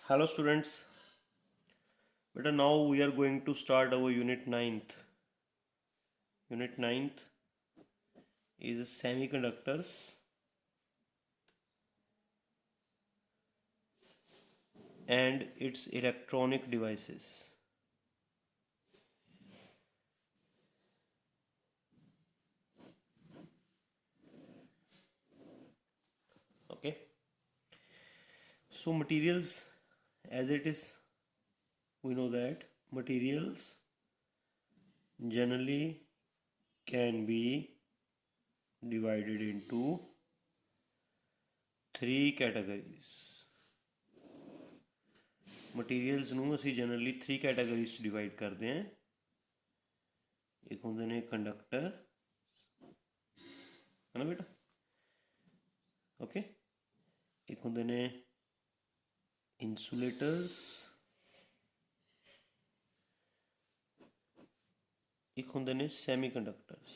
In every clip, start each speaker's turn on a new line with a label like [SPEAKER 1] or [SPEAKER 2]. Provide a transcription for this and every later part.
[SPEAKER 1] Hello students, beta now we are going to start our unit 9th. Unit 9th is semiconductors and its electronic devices. Okay, so materials, as it is, we know that materials generally can be divided into three categories. Materials ਨੂੰ ਅਸੀਂ generally 3 categories 'ਚ divide ਕਰਦੇ ਹਾਂ। ਇੱਕ ਹੁੰਦੇ ਨੇ conductor, ਹੈ ਨਾ ਬੇਟਾ, ਓਕੇ। ਇੱਕ ਹੁੰਦੇ ਨੇ ਇਨਸੂਲੇਟਰਸ, ਇੱਕ ਹੁੰਦੇ ਨੇ ਸੈਮੀ ਕੰਡਕਟਰਸ।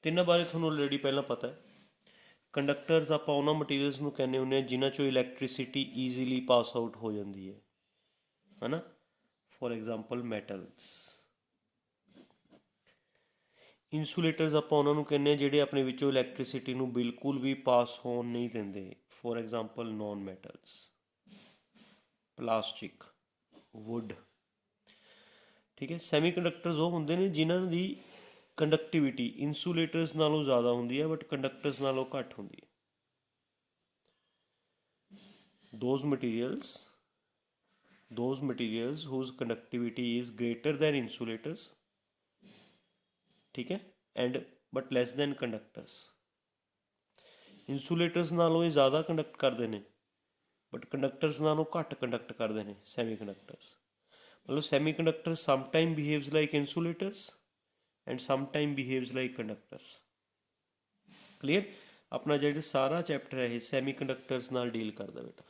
[SPEAKER 1] ਤਿੰਨਾਂ ਬਾਰੇ ਤੁਹਾਨੂੰ ਆਲਰੇਡੀ ਪਹਿਲਾਂ ਪਤਾ ਹੈ। ਕੰਡਕਟਰਸ ਆਪਾਂ ਉਹਨਾਂ ਮਟੀਰੀਅਲਸ ਨੂੰ ਕਹਿੰਦੇ ਹੁੰਦੇ ਹਾਂ ਜਿਨ੍ਹਾਂ 'ਚੋਂ ਇਲੈਕਟ੍ਰੀਸਿਟੀ ਈਜ਼ੀਲੀ ਪਾਸ ਆਊਟ ਹੋ ਜਾਂਦੀ ਹੈ ਨਾ। For example metals. ਇਨਸੂਲੇਟਰਸ ਆਪਾਂ ਉਹਨਾਂ ਨੂੰ ਕਹਿੰਦੇ ਹਾਂ ਜਿਹੜੇ ਆਪਣੇ ਵਿੱਚੋਂ ਇਲੈਕਟ੍ਰੀਸਿਟੀ ਨੂੰ ਬਿਲਕੁਲ ਵੀ ਪਾਸ ਹੋਣ ਨਹੀਂ ਦਿੰਦੇ। For example non metals, plastic, wood. ਠੀਕ ਹੈ। ਸੈਮੀ ਕੰਡਕਟਰਸ ਉਹ ਹੁੰਦੇ ਨੇ ਜਿਨ੍ਹਾਂ ਦੀ ਕੰਡਕਟੀਵਿਟੀ ਇਨਸੂਲੇਟਰਸ ਨਾਲੋਂ ਜ਼ਿਆਦਾ ਹੁੰਦੀ ਹੈ ਬਟ ਕੰਡਕਟਰਸ ਨਾਲੋਂ ਘੱਟ ਹੁੰਦੀ ਹੈ। those materials whose conductivity is greater than insulators, ਠੀਕ ਹੈ, and but less than conductors। ਇਨਸੂਲੇਟਰਸ ਨਾਲੋਂ ਇਹ ਜ਼ਿਆਦਾ ਕੰਡਕਟ ਕਰਦੇ ਨੇ ਬਟ ਕੰਡਕਟਰਸ ਨਾਲੋਂ ਘੱਟ ਕੰਡਕਟ ਕਰਦੇ ਨੇ ਸੈਮੀ ਕੰਡਕਟਰਸ। ਮਤਲਬ semiconductor sometime behaves like insulators and sometime behaves like conductors. Clear. ਆਪਣਾ ਜਿਹੜਾ ਸਾਰਾ ਚੈਪਟਰ ਹੈ ਇਹ ਸੈਮੀ ਕੰਡਕਟਰਸ ਨਾਲ ਡੀਲ ਕਰਦਾ ਬੇਟਾ।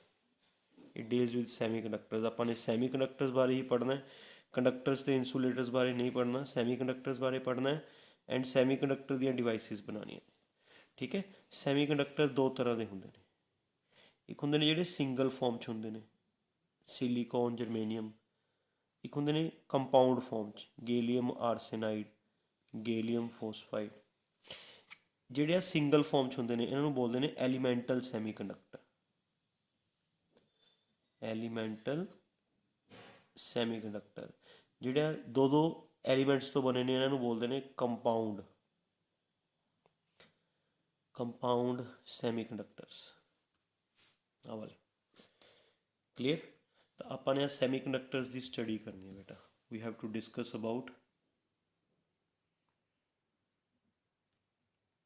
[SPEAKER 1] It deals with semiconductors. ਆਪਾਂ ਨੇ ਸੈਮੀ ਕੰਡਕਟਰਸ ਬਾਰੇ ਹੀ ਪੜ੍ਹਨਾ, ਕੰਡਕਟਰਸ ਅਤੇ ਇਨਸੂਲੇਟਰਸ ਬਾਰੇ ਨਹੀਂ ਪੜ੍ਹਨਾ। ਸੈਮੀ ਕੰਡਕਟਰਸ ਬਾਰੇ ਪੜ੍ਹਨਾ ਐਂਡ ਸੈਮੀ ਕੰਡਕਟਰ ਦੀਆਂ ਡਿਵਾਈਸਿਸ ਬਣਾਉਣੀਆਂ। ਠੀਕ ਹੈ। ਸੈਮੀ ਕੰਡਕਟਰ ਦੋ ਤਰ੍ਹਾਂ ਦੇ ਹੁੰਦੇ ਨੇ। ਇੱਕ ਹੁੰਦੇ ਨੇ ਜਿਹੜੇ ਸਿੰਗਲ ਫਾਰਮ 'ਚ ਹੁੰਦੇ ਨੇ, ਸਿਲੀਕੋਨ, ਜਰਮੇਨੀਅਮ। ਇੱਕ ਹੁੰਦੇ ਨੇ ਕੰਪਾਊਂਡ ਫਾਰਮ 'ਚ, ਗੈਲੀਅਮ ਆਰਸੇਨਾਈਡ, ਗੈਲੀਅਮ ਫੋਸਫਾਈਡ। ਜਿਹੜੇ ਆ ਸਿੰਗਲ ਫਾਰਮ 'ਚ ਹੁੰਦੇ ਨੇ ਇਹਨਾਂ ਨੂੰ ਬੋਲਦੇ ਨੇ ਐਲੀਮੈਂਟਲ ਸੈਮੀ ਕੰਡਕਟਰ। ਐਲੀਮੈਂਟਲ ਸੈਮੀ ਕੰਡਕਟਰ ਜਿਹੜਾ ਦੋ ਦੋ ਐਲੀਮੈਂਟਸ ਤੋਂ ਬਣੇ ਨੇ ਇਹਨਾਂ ਨੂੰ ਬੋਲਦੇ ਨੇ ਕੰਪਾਊਂਡ ਸੈਮੀ ਕੰਡਕਟਰਸ। ਆਹ ਵਾਲੇ। ਕਲੀਅਰ। ਤਾਂ ਆਪਾਂ ਨੇ ਸੈਮੀ ਕੰਡਕਟਰਸ ਦੀ ਸਟੱਡੀ ਕਰਨੀ ਹੈ ਬੇਟਾ। We have to discuss about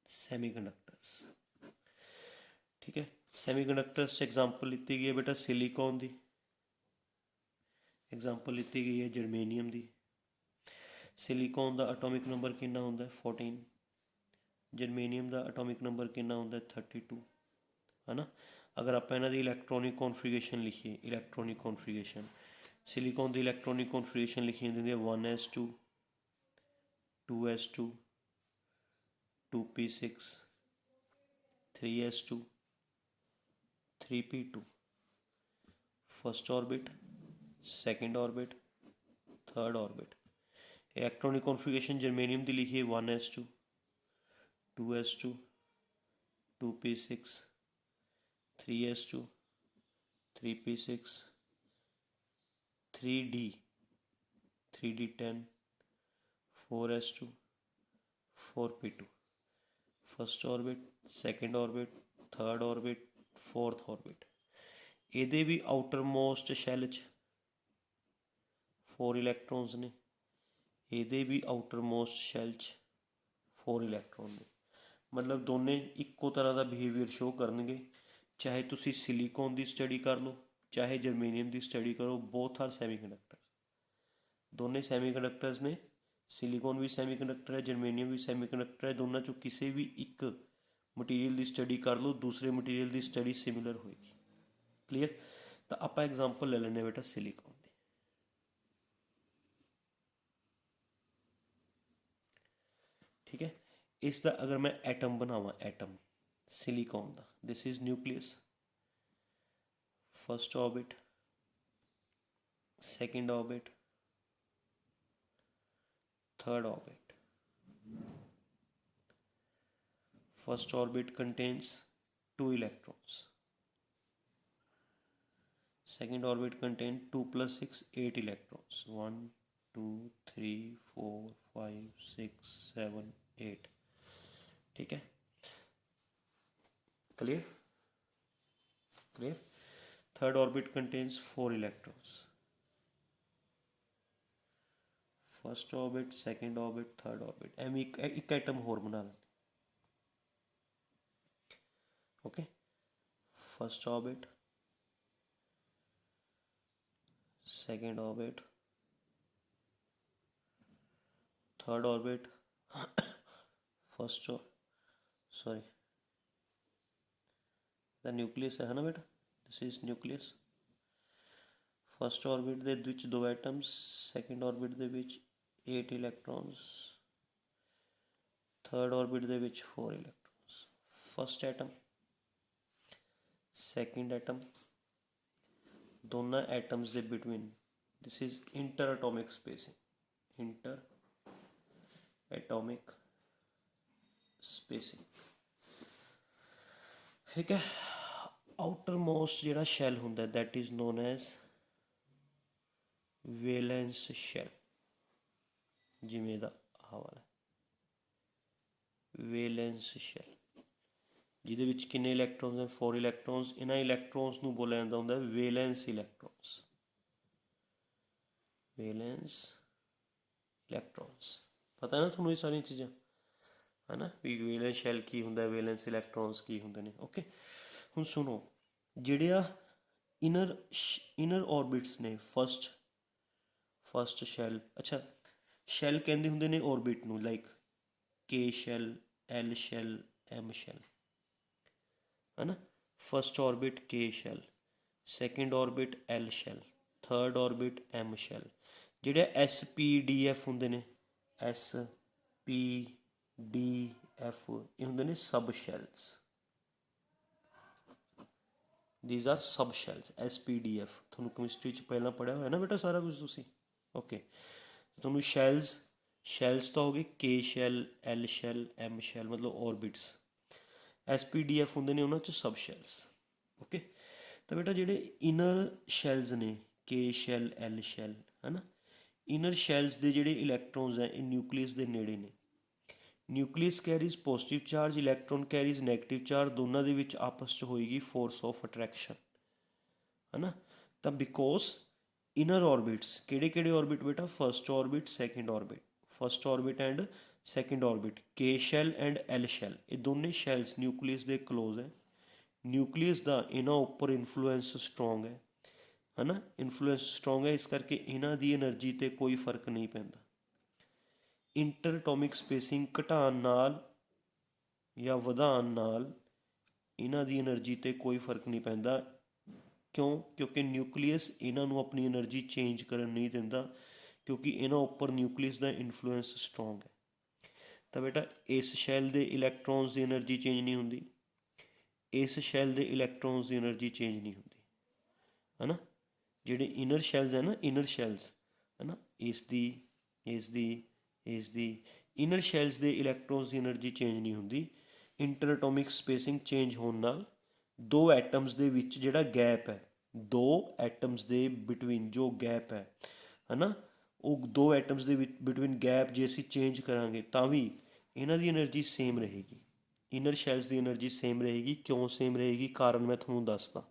[SPEAKER 1] semiconductors. ਠੀਕ ਹੈ। ਸੈਮੀ ਕੰਡਕਟਰਸ 'ਚ ਐਗਜ਼ਾਮਪਲ ਲਿੱਤੀ ਗਈ ਹੈ ਬੇਟਾ ਸਿਲੀਕੋਨ ਦੀ, ਐਗਜ਼ਾਮਪਲ ਲਿੱਤੀ ਗਈ ਹੈ ਜਰਮੇਨੀਅਮ ਦੀ। ਸਿਲੀਕੋਨ ਦਾ ਅਟੋਮਿਕ ਨੰਬਰ ਕਿੰਨਾ ਹੁੰਦਾ 14, ਜਰਮੇਨੀਅਮ ਦਾ ਅਟੋਮਿਕ ਨੰਬਰ ਕਿੰਨਾ ਹੁੰਦਾ 32, ਹੈ ਨਾ। ਅਗਰ ਆਪਾਂ ਇਹਨਾਂ ਦੀ ਇਲੈਕਟ੍ਰੋਨਿਕ ਕੌਨਫੀਗਰੇਸ਼ਨ ਲਿਖੀਏ, ਇਲੈਕਟ੍ਰੋਨਿਕ ਕੌਨਫੀਗਰੇਸ਼ਨ ਸਿਲੀਕੋਨ ਦੀ ਇਲੈਕਟ੍ਰੋਨਿਕ ਕੌਨਫੀਗਰੇਸ਼ਨ ਲਿਖੀ ਜਾਂਦੀ ਹੈ 1s2, 2s2, 2p6, 3s2, 3p2। First orbit, second orbit, third orbit. Electronic configuration germanium की लिखिए 1s2, 2s2, 2p6, 3s2, 3p6, 3d, 3d10, 4s2, 4p2। First orbit, second orbit, third orbit, fourth orbit. ਇਹਦੇ ਵੀ outer most shell 'ਚ 4 electrons ਨੇ, ਇਹਦੇ ਵੀ outer most shell 'ਚ 4 electron ਨੇ। ਮਤਲਬ ਦੋਨੇ ਇੱਕੋ ਤਰ੍ਹਾਂ ਦਾ ਬਿਹੇਵੀਅਰ ਸ਼ੋ ਕਰਨਗੇ। ਚਾਹੇ ਤੁਸੀਂ ਸਿਲੀਕੋਨ ਦੀ ਸਟੱਡੀ ਕਰ ਲਓ, ਚਾਹੇ ਜਰਮੇਨੀਅਮ ਦੀ ਸਟੱਡੀ ਕਰੋ, ਬੋਥ ਆਰ ਸੈਮੀ ਕੰਡਕਟਰ। ਦੋਨੇ ਸੈਮੀ ਕੰਡਕਟਰਸ ਨੇ। ਸਿਲੀਕੋਨ ਵੀ ਸੈਮੀ ਕੰਡਕਟਰ ਹੈ, ਜਰਮੇਨੀਅਮ ਵੀ ਸੈਮੀ ਕੰਡਕਟਰ ਹੈ। ਦੋਨਾਂ 'ਚੋਂ ਕਿਸੇ ਵੀ ਇੱਕ ਮਟੀਰੀਅਲ ਦੀ ਸਟੱਡੀ ਕਰ ਲਓ, ਦੂਸਰੇ ਮਟੀਰੀਅਲ ਦੀ ਸਟੱਡੀ ਸਿਮਿਲਰ ਹੋਏਗੀ। ਕਲੀਅਰ। ਤਾਂ ਆਪਾਂ ਐਗਜ਼ਾਮਪਲ ਲੈ ਲੈਂਦੇ ਹਾਂ ਬੇਟਾ ਸਿਲੀਕੋਨ ਦੀ। ਠੀਕ ਹੈ। ਇਸ ਦਾ ਅਗਰ ਮੈਂ ਐਟਮ ਬਣਾਵਾਂ, ਐਟਮ ਸਿਲੀਕੌਨ ਦਾ। This is nucleus, first orbit, second orbit, third orbit. First orbit contains 2 electrons. Second orbit contains 2 plus 6, 8 electrons. 1, 2, 3, 4, 5, 6, 7, 8. ठीक है, clear? Clear? Third orbit contains 4 electrons. First orbit, second orbit, third orbit. ਐਵੇਂ ਇੱਕ atom ਹੋਰ ਬਣਾ ਲੈਂਦੇ। Okay, first orbit, second orbit, third orbit, sorry, the nucleus ਹੈ ਨਾ ਬੇਟਾ, this is nucleus. First orbit ਦੇ ਵਿੱਚ 2 ਐਟਮਸ, ਸੈਕਿੰਡ orbit ਦੇ ਵਿੱਚ 8 electrons, third orbit ਦੇ ਵਿੱਚ 4 electrons. First atom, second atom, ਦੋਨਾਂ ਐਟਮਸ ਦੇ between, this is interatomic spacing, interatomic spacing. ਠੀਕ ਹੈ, ਆਊਟਰ ਮੋਸਟ ਜਿਹੜਾ ਸ਼ੈਲ ਹੁੰਦਾ that is known as valence shell, ਜਿਵੇਂ ਇਹਦਾ ਆਹ ਵਾਲਾ ਵੇਲੈਂਸ ਸ਼ੈਲ, ਜਿਹਦੇ ਵਿੱਚ ਕਿੰਨੇ ਇਲੈਕਟਰੋਨਸ ਹਨ? 4 ਇਲੈਕਟਰੋਨਸ। ਇਹਨਾਂ ਇਲੈਕਟਰੋਨਸ ਨੂੰ ਬੋਲਿਆ ਜਾਂਦਾ ਹੁੰਦਾ ਵੇਲੈਂਸ ਇਲੈਕਟਰੋਨਸ, ਵੇਲੈਂਸ ਇਲੈਕਟਰੋਨਸ। ਪਤਾ ਨਾ ਤੁਹਾਨੂੰ ਇਹ ਸਾਰੀਆਂ ਚੀਜ਼ਾਂ, ਹੈ ਨਾ, ਵੀ ਵੇਲੈਂਸ ਸ਼ੈਲ ਕੀ ਹੁੰਦਾ, ਵੇਲੈਂਸ ਇਲੈਕਟਰੋਨਸ ਕੀ ਹੁੰਦੇ ਨੇ। ਓਕੇ, ਹੁਣ ਸੁਣੋ, ਜਿਹੜੇ ਆ ਇਨਰ ਔਰਬਿਟਸ ਨੇ, ਫਸਟ ਸ਼ੈਲ, ਅੱਛਾ ਸ਼ੈਲ ਕਹਿੰਦੇ ਹੁੰਦੇ ਨੇ ਔਰਬਿਟ ਨੂੰ, like K shell, L shell, M shell, ਹੈ ਨਾ। First orbit K shell, second orbit L shell, third orbit M shell. ਜਿਹੜੇ ਐਸ ਪੀ ਡੀ ਐਫ ਹੁੰਦੇ ਨੇ, ਐਸ ਪੀ ਡੀ ਐਫ, ਇਹ ਹੁੰਦੇ ਨੇ subshells. these are sub shells, SPDF ਤੁਹਾਨੂੰ chemistry 'ਚ ਪਹਿਲਾਂ ਪੜ੍ਹਿਆ ਹੋਇਆ ਨਾ ਬੇਟਾ ਸਾਰਾ ਕੁਝ ਤੁਸੀਂ। ਓਕੇ, ਤੁਹਾਨੂੰ ਸ਼ੈਲਸ ਤਾਂ ਹੋ ਗਏ, K shell, L shell, M shell, ਮਤਲਬ ਔਰਬਿਟਸ। SPDF ਹੁੰਦੇ ਨੇ ਉਹਨਾਂ 'ਚ ਸਬ ਸ਼ੈਲਸ। ਓਕੇ, ਤਾਂ ਬੇਟਾ ਜਿਹੜੇ ਇਨਰ ਸ਼ੈਲਸ ਨੇ, ਕੇ ਸ਼ੈਲ, ਐਲ ਸ਼ੈਲ, ਹੈ ਨਾ, ਇਨਰ ਸ਼ੈਲਸ ਦੇ ਜਿਹੜੇ ਇਲੈਕਟਰੋਨਸ ਹੈ ਇਹ ਨਿਊਕਲੀਅਸ ਦੇ ਨੇੜੇ ਨੇ। Nucleus carries positive charge, electron carries negative charge, ਦੋਨਾਂ ਦੇ ਵਿੱਚ ਆਪਸ 'ਚ ਹੋਏਗੀ ਫੋਰਸ ਆਫ ਅਟਰੈਕਸ਼ਨ, ਹੈ ਨਾ। ਤਾਂ ਬਿਕੋਜ਼ ਇਨਰ ਔਰਬਿਟਸ, ਕਿਹੜੇ ਔਰਬਿਟ ਬੇਟਾ? First orbit, second orbit, first orbit and second orbit, K shell and L shell, ਇਹ ਦੋਨੇ ਸ਼ੈਲਸ ਨਿਊਕਲੀਅਸ ਦੇ ਕਲੋਜ਼ ਹੈ। ਨਿਊਕਲੀਅਸ ਦਾ ਇਹਨਾਂ ਉੱਪਰ ਇਨਫਲੂਐਂਸ ਸਟਰੋਂਗ ਹੈ ਨਾ, ਇਨਫਲੂਐਂਸ ਸਟਰੋਂਗ ਹੈ, ਇਸ ਕਰਕੇ ਇਹਨਾਂ ਦੀ ਐਨਰਜੀ 'ਤੇ ਕੋਈ ਫਰਕ ਨਹੀਂ ਪੈਂਦਾ। ਇੰਟਰ ਐਟੋਮਿਕ ਸਪੇਸਿੰਗ ਘਟਾਉਣ ਨਾਲ ਜਾਂ ਵਧਾਉਣ ਨਾਲ ਇਹਨਾਂ ਦੀ ਐਨਰਜੀ 'ਤੇ ਕੋਈ ਫਰਕ ਨਹੀਂ ਪੈਂਦਾ। ਕਿਉਂ? ਕਿਉਂਕਿ ਨਿਊਕਲੀਅਸ ਇਹਨਾਂ ਨੂੰ ਆਪਣੀ ਐਨਰਜੀ ਚੇਂਜ ਕਰਨ ਨਹੀਂ ਦਿੰਦਾ, ਕਿਉਂਕਿ ਇਹਨਾਂ ਉੱਪਰ ਨਿਊਕਲੀਅਸ ਦਾ ਇਨਫਲੂਐਂਸ ਸਟਰੋਂਗ ਹੈ। ਤਾਂ ਬੇਟਾ ਇਸ ਸ਼ੈਲ ਦੇ ਇਲੈਕਟਰੋਨਸ ਦੀ ਐਨਰਜੀ ਚੇਂਜ ਨਹੀਂ ਹੁੰਦੀ, ਇਸ ਸ਼ੈਲ ਦੇ ਇਲੈਕਟਰੋਨਸ ਦੀ ਐਨਰਜੀ ਚੇਂਜ ਨਹੀਂ ਹੁੰਦੀ, ਹੈ ਨਾ। ਜਿਹੜੇ ਇਨਰ ਸ਼ੈਲਸ ਹੈ ਨਾ, ਇਨਰ ਸ਼ੈਲਸ, ਹੈ ਨਾ, ਇਸ ਦੀ ਇਨਰ ਸ਼ੈਲਸ ਦੇ ਇਲੈਕਟਰੋਨਸ ਦੀ ਐਨਰਜੀ ਚੇਂਜ ਨਹੀਂ ਹੁੰਦੀ। ਇੰਟਰ ਐਟੋਮਿਕ ਸਪੇਸਿੰਗ ਚੇਂਜ ਹੋਣ ਨਾਲ 2 ਐਟਮਸ ਦੇ ਵਿੱਚ ਜਿਹੜਾ ਗੈਪ ਹੈ, 2 ਐਟਮਸ ਦੇ ਬਿਟਵੀਨ ਜੋ ਗੈਪ ਹੈ ਨਾ, ਉਹ 2 ਐਟਮਸ ਦੇ ਵਿੱਚ ਬਿਟਵੀਨ ਗੈਪ ਜੇ ਅਸੀਂ ਚੇਂਜ ਕਰਾਂਗੇ ਤਾਂ ਵੀ ਇਹਨਾਂ ਦੀ ਐਨਰਜੀ ਸੇਮ ਰਹੇਗੀ। ਇਨਰ ਸ਼ੈਲਸ ਦੀ ਐਨਰਜੀ ਸੇਮ ਰਹੇਗੀ। ਕਿਉਂ ਸੇਮ ਰਹੇਗੀ? ਕਾਰਨ ਮੈਂ ਤੁਹਾਨੂੰ ਦੱਸਦਾ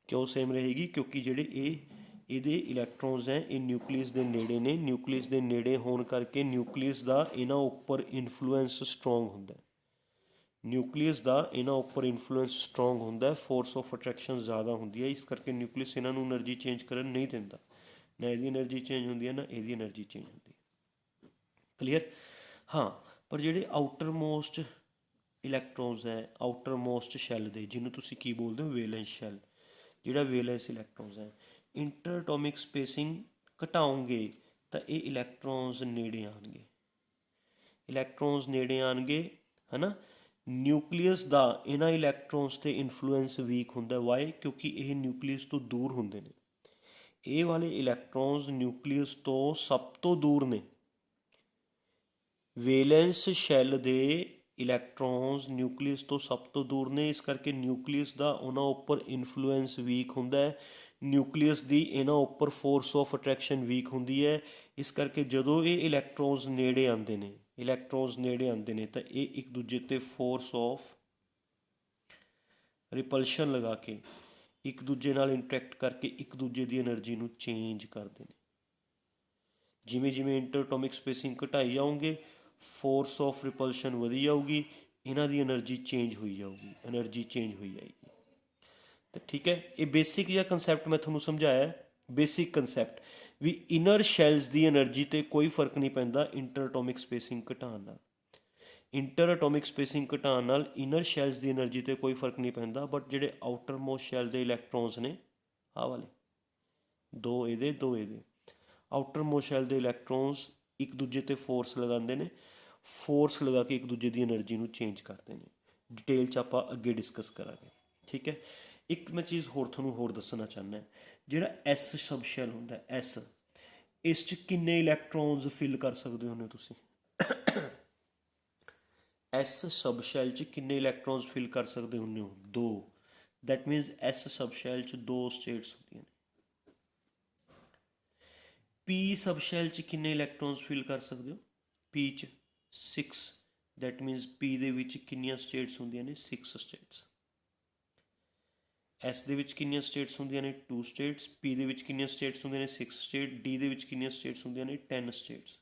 [SPEAKER 1] ਕਿਉਂ ਸੇਮ ਰਹੇਗੀ। ਕਿਉਂਕਿ ਜਿਹੜੇ ਇਹਦੇ ਇਲੈਕਟਰੋਨਸ ਹੈ ਇਹ ਨਿਊਕਲੀਅਸ ਦੇ ਨੇੜੇ ਨੇ, ਨਿਊਕਲੀਅਸ ਦੇ ਨੇੜੇ ਹੋਣ ਕਰਕੇ ਨਿਊਕਲੀਅਸ ਦਾ ਇਹਨਾਂ ਉੱਪਰ ਇਨਫਲੂਐਂਸ ਸਟਰੋਂਗ ਹੁੰਦਾ, ਨਿਊਕਲੀਅਸ ਦਾ ਇਹਨਾਂ ਉੱਪਰ ਇਨਫਲੂਐਂਸ ਸਟਰੋਂਗ ਹੁੰਦਾ, ਫੋਰਸ ਆਫ ਅਟਰੈਕਸ਼ਨ ਜ਼ਿਆਦਾ ਹੁੰਦੀ ਹੈ, ਇਸ ਕਰਕੇ ਨਿਊਕਲੀਅਸ ਇਹਨਾਂ ਨੂੰ ਐਨਰਜੀ ਚੇਂਜ ਕਰਨ ਨਹੀਂ ਦਿੰਦਾ। ਨਾ ਇਹਦੀ ਐਨਰਜੀ ਚੇਂਜ ਹੁੰਦੀ ਹੈ, ਨਾ ਇਹਦੀ ਐਨਰਜੀ ਚੇਂਜ ਹੁੰਦੀ ਹੈ। ਕਲੀਅਰ? ਹਾਂ, ਪਰ ਜਿਹੜੇ ਆਊਟਰ ਮੋਸਟ ਇਲੈਕਟਰੋਨਸ ਹੈ, ਆਊਟਰ ਮੋਸਟ ਸ਼ੈਲ ਦੇ, ਜਿਹਨੂੰ ਤੁਸੀਂ ਕੀ ਬੋਲਦੇ ਹੋ? ਵੇਲੈਂਸ ਸ਼ੈਲ, ਜਿਹੜਾ ਵੇਲੈਂਸ ਇਲੈਕਟਰੋਨਸ ਹੈ, ਇੰਟਰ ਐਟੋਮਿਕ ਸਪੇਸਿੰਗ ਘਟਾਓਗੇ ਤਾਂ ਇਹ ਇਲੈਕਟਰੋਨਸ ਨੇੜੇ ਆਉਣਗੇ, ਇਲੈਕਟਰੋਨਸ ਨੇੜੇ ਆਉਣਗੇ, ਹੈ ਨਾ। ਨਿਊਕਲੀਅਸ ਦਾ ਇਹਨਾਂ ਇਲੈਕਟ੍ਰੋਨਸ ਤੇ ਇਨਫਲੂਐਂਸ ਵੀਕ ਹੁੰਦਾ। ਵਾਈ? ਕਿਉਂਕਿ ਇਹ ਨਿਊਕਲੀਅਸ ਤੋਂ ਦੂਰ ਹੁੰਦੇ ਨੇ। ਇਹ ਵਾਲੇ ਇਲੈਕਟ੍ਰੋਨਸ ਨਿਊਕਲੀਅਸ ਤੋਂ ਸਭ ਤੋਂ ਦੂਰ ਨੇ। ਵੇਲੈਂਸ ਸ਼ੈੱਲ ਦੇ ਇਲੈਕਟ੍ਰੋਨਸ ਨਿਊਕਲੀਅਸ ਤੋਂ ਸਭ ਤੋਂ ਦੂਰ ਨੇ, ਇਸ ਕਰਕੇ ਨਿਊਕਲੀਅਸ ਦਾ ਉਹਨਾਂ ਉੱਪਰ ਇਨਫਲੂਐਂਸ ਵੀਕ ਹੁੰਦਾ ਹੈ। ਨਿਊਕਲੀਅਸ ਦੀ ਇਹਨਾਂ ਉੱਪਰ ਫੋਰਸ ਆਫ ਅਟਰੈਕਸ਼ਨ ਵੀਕ ਹੁੰਦੀ ਹੈ। ਇਸ ਕਰਕੇ ਜਦੋਂ ਇਹ ਇਲੈਕਟ੍ਰੋਨਸ ਨੇੜੇ ਆਉਂਦੇ ਨੇ ਤਾਂ ਇਹ ਇੱਕ ਦੂਜੇ 'ਤੇ ਫੋਰਸ ਆਫ ਰਿਪਲਸ਼ਨ ਲਗਾ ਕੇ ਇੱਕ ਦੂਜੇ ਨਾਲ ਇੰਟਰੈਕਟ ਕਰਕੇ ਇੱਕ ਦੂਜੇ ਦੀ એનર્ਜੀ ਨੂੰ ਚੇਂਜ ਕਰਦੇ ਨੇ। ਜਿਵੇਂ ਜਿਵੇਂ ਇੰਟਰਐਟੋਮਿਕ ਸਪੇਸਿੰਗ ਘਟਾਈ ਜਾਓਗੇ, ਫੋਰਸ ਆਫ ਰਿਪਲਸ਼ਨ ਵਧੀ ਜਾਊਗੀ, ਇਹਨਾਂ ਦੀ એનર્ਜੀ ਚੇਂਜ ਹੋਈ ਜਾਏਗੀ। ਤਾਂ ਠੀਕ ਹੈ, ਇਹ ਬੇਸਿਕ ਜਿਹਾ ਕੰਸੈਪਟ ਮੈਂ ਤੁਹਾਨੂੰ ਸਮਝਾਇਆ। ਬੇਸਿਕ ਕੰਸੈਪਟ ਵੀ ਇਨਰ ਸ਼ੈਲਸ ਦੀ એનર્ਜੀ 'ਤੇ ਕੋਈ ਫਰਕ ਨਹੀਂ ਪੈਂਦਾ ਇੰਟਰਐਟੋਮਿਕ ਸਪੇਸਿੰਗ ਘਟਾਉਣ ਨਾਲ। ਇਨਰ ਸ਼ੈਲਸ ਦੀ એનર્ਜੀ 'ਤੇ ਕੋਈ ਫਰਕ ਨਹੀਂ ਪੈਂਦਾ, ਬਟ ਜਿਹੜੇ ਆਊਟਰ ਮੋਸਟ ਸ਼ੈਲ ਦੇ ਇਲੈਕਟ੍ਰੋਨਸ ਨੇ, ਆਹ ਵਾਲੇ ਦੋ ਇਹਦੇ ਆਊਟਰ ਮੋਸਟ ਸ਼ੈਲ ਦੇ ਇਲੈਕਟ੍ਰੋਨਸ ਇੱਕ ਦੂਜੇ 'ਤੇ ਫੋਰਸ ਲਗਾਉਂਦੇ ਨੇ, ਫੋਰਸ ਲਗਾ ਕੇ ਇੱਕ ਦੂਜੇ ਦੀ એનર્ਜੀ ਨੂੰ ਚੇਂਜ ਕਰਦੇ ਨੇ। ਡਿਟੇਲ 'ਚ ਆਪਾਂ ਅੱਗੇ ਡਿਸਕਸ ਕਰਾਂਗੇ, ਠੀਕ ਹੈ। ਇੱਕ ਮੈਂ ਚੀਜ਼ ਤੁਹਾਨੂੰ ਦੱਸਣਾ ਚਾਹੁੰਦਾ, ਜਿਹੜਾ ਐਸ ਸਬ ਸ਼ੈਲ ਹੁੰਦਾ, ਇਸ 'ਚ ਕਿੰਨੇ ਇਲੈਕਟ੍ਰੋਨਸ ਫਿਲ ਕਰ ਸਕਦੇ ਹੋ ਤੁਸੀਂ? ਐਸ ਸਬ ਸ਼ੈਲ 'ਚ ਕਿੰਨੇ ਇਲੈਕਟ੍ਰੋਨਸ ਫਿਲ ਕਰ ਸਕਦੇ ਹੁੰਦੇ ਹੋ? 2। That means S sub shell 'ਚ 2 ਸਟੇਟਸ ਹੁੰਦੀਆਂ ਨੇ। ਪੀ ਸਬ ਸ਼ੈਲ 'ਚ ਕਿੰਨੇ ਇਲੈਕਟ੍ਰੋਨਸ ਫਿਲ ਕਰ ਸਕਦੇ ਹੋ? ਪੀ 'ਚ 6। ਦੈਟ ਮੀਨਸ ਪੀ ਦੇ ਵਿੱਚ ਕਿੰਨੀਆਂ ਸਟੇਟਸ ਹੁੰਦੀਆਂ ਨੇ? 6 ਸਟੇਟਸ। ਐਸ ਦੇ ਵਿੱਚ ਕਿੰਨੀਆਂ ਸਟੇਟਸ ਹੁੰਦੀਆਂ ਨੇ? 2 ਸਟੇਟਸ। ਪੀ ਦੇ ਵਿੱਚ ਕਿੰਨੀਆਂ ਸਟੇਟਸ ਹੁੰਦੀਆਂ ਨੇ? 6 ਸਟੇਟ। ਡੀ ਦੇ ਵਿੱਚ ਕਿੰਨੀਆਂ ਸਟੇਟਸ ਹੁੰਦੀਆਂ ਨੇ? 10 ਸਟੇਟਸ।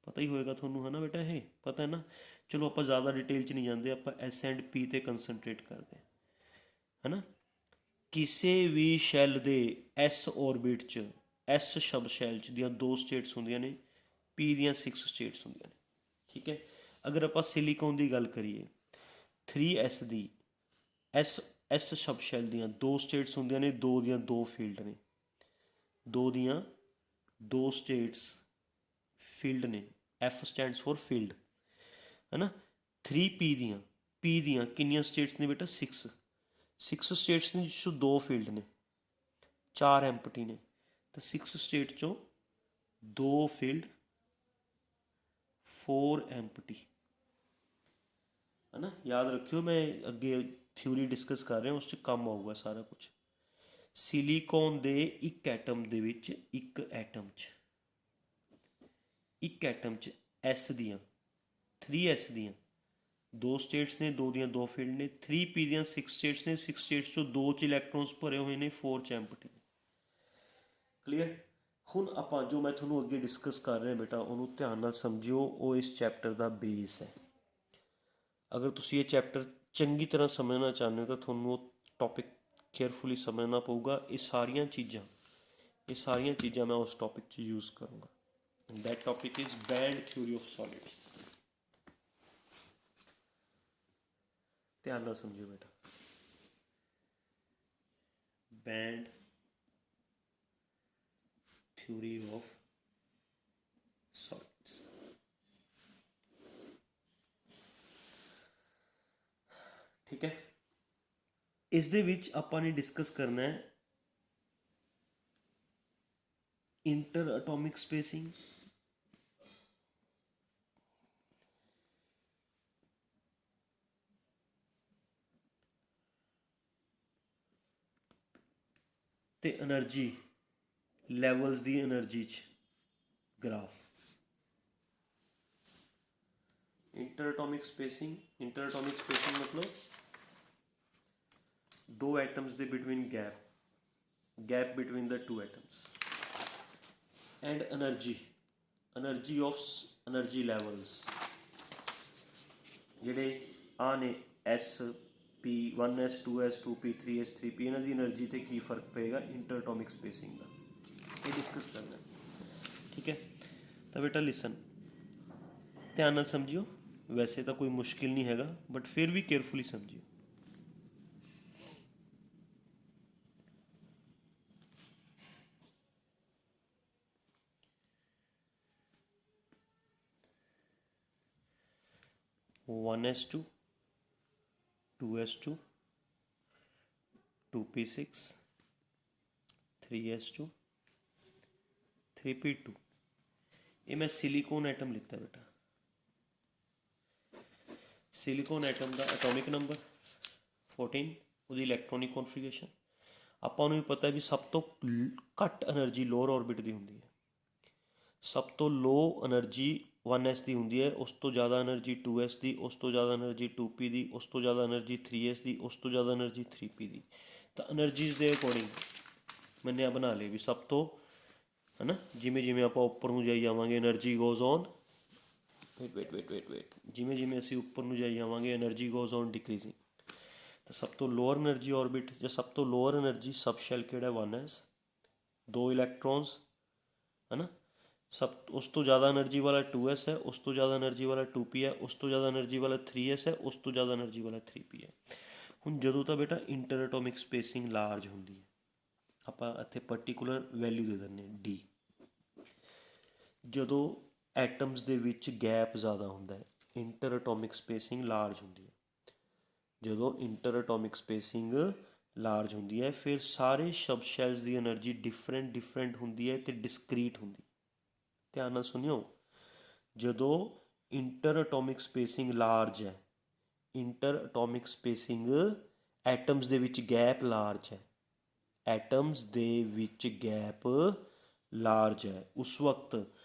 [SPEAKER 1] ਪਤਾ ਹੀ ਹੋਏਗਾ ਤੁਹਾਨੂੰ, ਹੈ ਨਾ ਬੇਟਾ? ਇਹ ਪਤਾ ਹੈ ਨਾ? ਚਲੋ ਆਪਾਂ ਜ਼ਿਆਦਾ ਡਿਟੇਲ 'ਚ ਨਹੀਂ ਜਾਂਦੇ, ਆਪਾਂ ਐਸ ਐਂਡ ਪੀ 'ਤੇ ਕੰਸਨਟਰੇਟ ਕਰਦੇ, ਹੈ ਨਾ। ਕਿਸੇ ਵੀ ਸ਼ੈਲ ਦੇ ਐਸ ਔਰਬਿਟ 'ਚ, ਐਸ ਸਬ ਸ਼ੈਲ 'ਚ ਦੀਆਂ 2 ਸਟੇਟਸ ਹੁੰਦੀਆਂ ਨੇ, ਪੀ ਦੀਆਂ 6 ਸਟੇਟਸ ਹੁੰਦੀਆਂ ਨੇ, ਠੀਕ ਹੈ। ਅਗਰ ਆਪਾਂ ਸਿਲੀਕੋਨ ਦੀ ਗੱਲ ਕਰੀਏ, 3s ਦੀ ਐਸ ਸਬ ਸ਼ੈਲ ਦੀਆਂ 2 ਸਟੇਟਸ ਹੁੰਦੀਆਂ ਨੇ, 2 ਦੀਆਂ 2 ਫੀਲਡ ਨੇ, 2 ਦੀਆਂ 2 ਸਟੇਟਸ ਫੀਲਡ ਨੇ। ਐਫ ਸਟੈਂਡਸ ਫॉर ਫੀਲਡ, ਹੈ ਨਾ। 3p ਦੀਆਂ ਕਿੰਨੀਆਂ ਸਟੇਟਸ ਨੇ ਬੇਟਾ? 6 ਸਟੇਟਸ ਨੇ, ਜਿਸ 'ਚੋਂ 2 ਫੀਲਡ ਨੇ, 4 ਐਮਪਟੀ ਨੇ। ਤਾਂ 6 ਸਟੇਟ 'ਚੋਂ 2 ਫੀਲਡ, 4 ਐਮਪਟੀ, ਹੈ ਨਾ। ਯਾਦ ਰੱਖਿਓ, ਮੈਂ ਅੱਗੇ ਥਿਊਰੀ ਡਿਸਕਸ ਕਰ ਰਿਹਾ, ਉਸ 'ਚ ਕੰਮ ਆਊਗਾ ਸਾਰਾ ਕੁਝ। ਸਿਲੀਕੋਨ ਦੇ ਇੱਕ ਐਟਮ 'ਚ ਐਸ ਦੀਆਂ 3s ਦੀਆਂ 2 ਸਟੇਟਸ ਨੇ, 2 ਦੀਆਂ 2 ਫੀਲਡ ਨੇ। 3p ਦੀਆਂ 6 ਸਟੇਟਸ ਨੇ, 6 ਸਟੇਟਸ 'ਚੋਂ 2 'ਚ ਇਲੈਕਟ੍ਰੋਨਸ ਭਰੇ ਹੋਏ ਨੇ, 4 'ਚ ਐਮਪਟੀ ਨੇ। ਕਲੀਅਰ? ਹੁਣ ਆਪਾਂ ਜੋ ਮੈਂ ਤੁਹਾਨੂੰ ਅੱਗੇ ਡਿਸਕਸ ਕਰ ਰਿਹਾ ਬੇਟਾ, ਉਹਨੂੰ ਧਿਆਨ ਨਾਲ ਸਮਝਿਓ, ਉਹ ਇਸ ਚੈਪਟਰ ਦਾ ਬੇਸ ਹੈ। ਅਗਰ ਤੁਸੀਂ ਇਹ ਚੈਪਟਰ ਚੰਗੀ ਤਰ੍ਹਾਂ ਸਮਝਣਾ ਚਾਹੁੰਦੇ ਹੋ ਤਾਂ ਤੁਹਾਨੂੰ ਉਹ ਟੌਪਿਕ ਕੇਅਰਫੁਲੀ ਸਮਝਣਾ ਪਊਗਾ। ਇਹ ਸਾਰੀਆਂ ਚੀਜ਼ਾਂ ਮੈਂ ਉਸ ਟੌਪਿਕ 'ਚ ਯੂਜ਼ ਕਰੂੰਗਾ। That topic is band theory of solids. ਧਿਆਨ ਨਾਲ ਸਮਝਿਓ ਬੇਟਾ, ਬੈਂਡ ਥਿਊਰੀ ਆਫ ਸੋਲਿਡਸ। ਠੀਕ ਹੈ। ਇਸ ਦੇ ਵਿੱਚ ਆਪਾਂ ਨੇ ਡਿਸਕਸ ਕਰਨਾ ਹੈ ਇੰਟਰ ਐਟੋਮਿਕ ਸਪੇਸਿੰਗ, ਤੇ એનર્ਜੀ ਲੈਵਲਸ ਦੀ એનર્ਜੀ 'ਚ ਗ੍ਰਾਫ। ਇੰਟਰ ਐਟੋਮਿਕ ਸਪੇਸਿੰਗ ਮਤਲਬ 2 ਐਟਮਸ ਦੇ between gap between the 2 atoms, and energy levels, ਜਿਹੜੇ ਆ ਨੇ ਐਸ ਪੀ 1s 2s 2p 3s 3p, ਇਹਨਾਂ ਦੀ એનર્ਜੀ 'ਤੇ ਕੀ ਫਰਕ ਪਏਗਾ ਇੰਟਰ ਐਟੋਮਿਕ ਸਪੇਸਿੰਗ ਦਾ, ਇਹ ਡਿਸਕਸ ਕਰਨਾ, ਠੀਕ ਹੈ। ਤਾਂ ਬੇਟਾ ਲਿਸਨ, ਧਿਆਨ ਨਾਲ ਸਮਝਿਓ। ਵੈਸੇ ਤਾਂ ਕੋਈ ਮੁਸ਼ਕਿਲ ਨਹੀਂ ਹੈਗਾ, ਬਟ ਫਿਰ ਵੀ carefully ਸਮਝਿਓ। 2s2 2p6 3s2 3p2। ये मैं सिलिकॉन एटम लिता बेटा। सिलिकॉन एटम का एटॉमिक नंबर 14, ਉਹਦੀ ਇਲੈਕਟ੍ਰੋਨਿਕ ਕੌਨਫੀਗਰੇਸ਼ਨ ਆਪਾਂ ਨੂੰ ਵੀ ਪਤਾ ਵੀ ਸਭ ਤੋਂ ਘੱਟ એનર્ਜੀ ਲੋਅਰ ਆਰਬਿਟ ਦੀ ਹੁੰਦੀ ਹੈ। ਸਭ ਤੋਂ ਲੋ એનર્ਜੀ 1s ਦੀ ਹੁੰਦੀ ਹੈ, ਉਸ ਤੋਂ ਜ਼ਿਆਦਾ એનર્ਜੀ 2s ਦੀ, ਉਸ ਤੋਂ ਜ਼ਿਆਦਾ એનર્ਜੀ 2p ਦੀ, ਉਸ ਤੋਂ ਜ਼ਿਆਦਾ એનર્ਜੀ 3s ਦੀ, ਉਸ ਤੋਂ ਜ਼ਿਆਦਾ એનર્ਜੀ 3p ਦੀ। ਤਾਂ એનર્ਜੀਜ਼ ਦੇ ਅਕੋਰਡਿੰਗ ਮੈਨੇ ਆ ਬਣਾ ਲਏ ਵੀ ਸਭ ਤੋਂ ਹੈ ਨਾ, ਜਿਵੇਂ ਜਿਵੇਂ ਆਪਾਂ ਉੱਪਰ ਨੂੰ ਜਾਈ ਜਾਵਾਂਗੇ એનર્ਜੀ ਗੋਜ਼ ਔਨ ਵੇਟ ਜਿਵੇਂ ਜਿਵੇਂ ਅਸੀਂ ਉੱਪਰ ਨੂੰ ਜਾਈ ਜਾਵਾਂਗੇ એનર્ਜੀ ਗੋਜ਼ ਔਨ ਡਿਕਰੀਜ਼ਿੰਗ। ਤਾਂ ਸਭ ਤੋਂ ਲੋਅਰ એનર્ਜੀ ਆਰਬਿਟ ਜਾਂ ਸਭ ਤੋਂ ਲੋਅਰ એનર્ਜੀ ਸਬ ਸ਼ੈਲ ਕਿਹੜਾ 1s, 2 ਇਲੈਕਟ੍ਰੋਨਸ ਹੈ ਨਾ। ਉਸ ਤੋਂ ਜ਼ਿਆਦਾ એનર્ਜੀ ਵਾਲਾ 2s ਹੈ, ਉਸ ਤੋਂ ਜ਼ਿਆਦਾ એનર્ਜੀ ਵਾਲਾ 2p ਹੈ, ਉਸ ਤੋਂ ਜ਼ਿਆਦਾ એનર્ਜੀ ਵਾਲਾ 3s ਹੈ, ਉਸ ਤੋਂ ਜ਼ਿਆਦਾ એનર્ਜੀ ਵਾਲਾ 3p ਹੈ। ਹੁਣ ਜਦੋਂ ਤਾਂ ਬੇਟਾ ਇੰਟਰ ਐਟੋਮਿਕ ਸਪੇਸਿੰਗ ਲਾਰਜ ਹੁੰਦੀ ਹੈ, ਆਪਾਂ ਇੱਥੇ ਪਰਟੀਕੂਲਰ ਵੈਲਿਊ ਦੇ ਦਿੰਦੇ ਹਾਂ d। ਜਦੋਂ ਐਟਮਸ ਦੇ ਵਿੱਚ ਗੈਪ ਜ਼ਿਆਦਾ ਹੁੰਦਾ ਹੈ, ਇੰਟਰ ਐਟੋਮਿਕ ਸਪੇਸਿੰਗ ਲਾਰਜ ਹੁੰਦੀ ਹੈ। ਜਦੋਂ ਇੰਟਰ ਐਟੋਮਿਕ ਸਪੇਸਿੰਗ ਲਾਰਜ ਹੁੰਦੀ ਹੈ ਫਿਰ ਸਾਰੇ ਸਬ ਸ਼ੈਲਸ ਦੀ એનર્ਜੀ ਡਿਫਰੈਂਟ ਹੁੰਦੀ ਹੈ ਅਤੇ ਡਿਸਕਰੀਟ ਹੁੰਦੀ ਹੈ। ਧਿਆਨ ਨਾਲ ਸੁਣਿਓ, ਜਦੋਂ ਇੰਟਰ ਐਟੋਮਿਕ ਸਪੇਸਿੰਗ ਲਾਰਜ ਹੈ, ਇੰਟਰ ਐਟੋਮਿਕ ਸਪੇਸਿੰਗ ਐਟਮਸ ਦੇ ਵਿੱਚ ਗੈਪ ਲਾਰਜ ਹੈ, ਐਟਮਸ ਦੇ ਵਿੱਚ ਗੈਪ ਲਾਰਜ ਹੈ, ਉਸ ਵਕਤ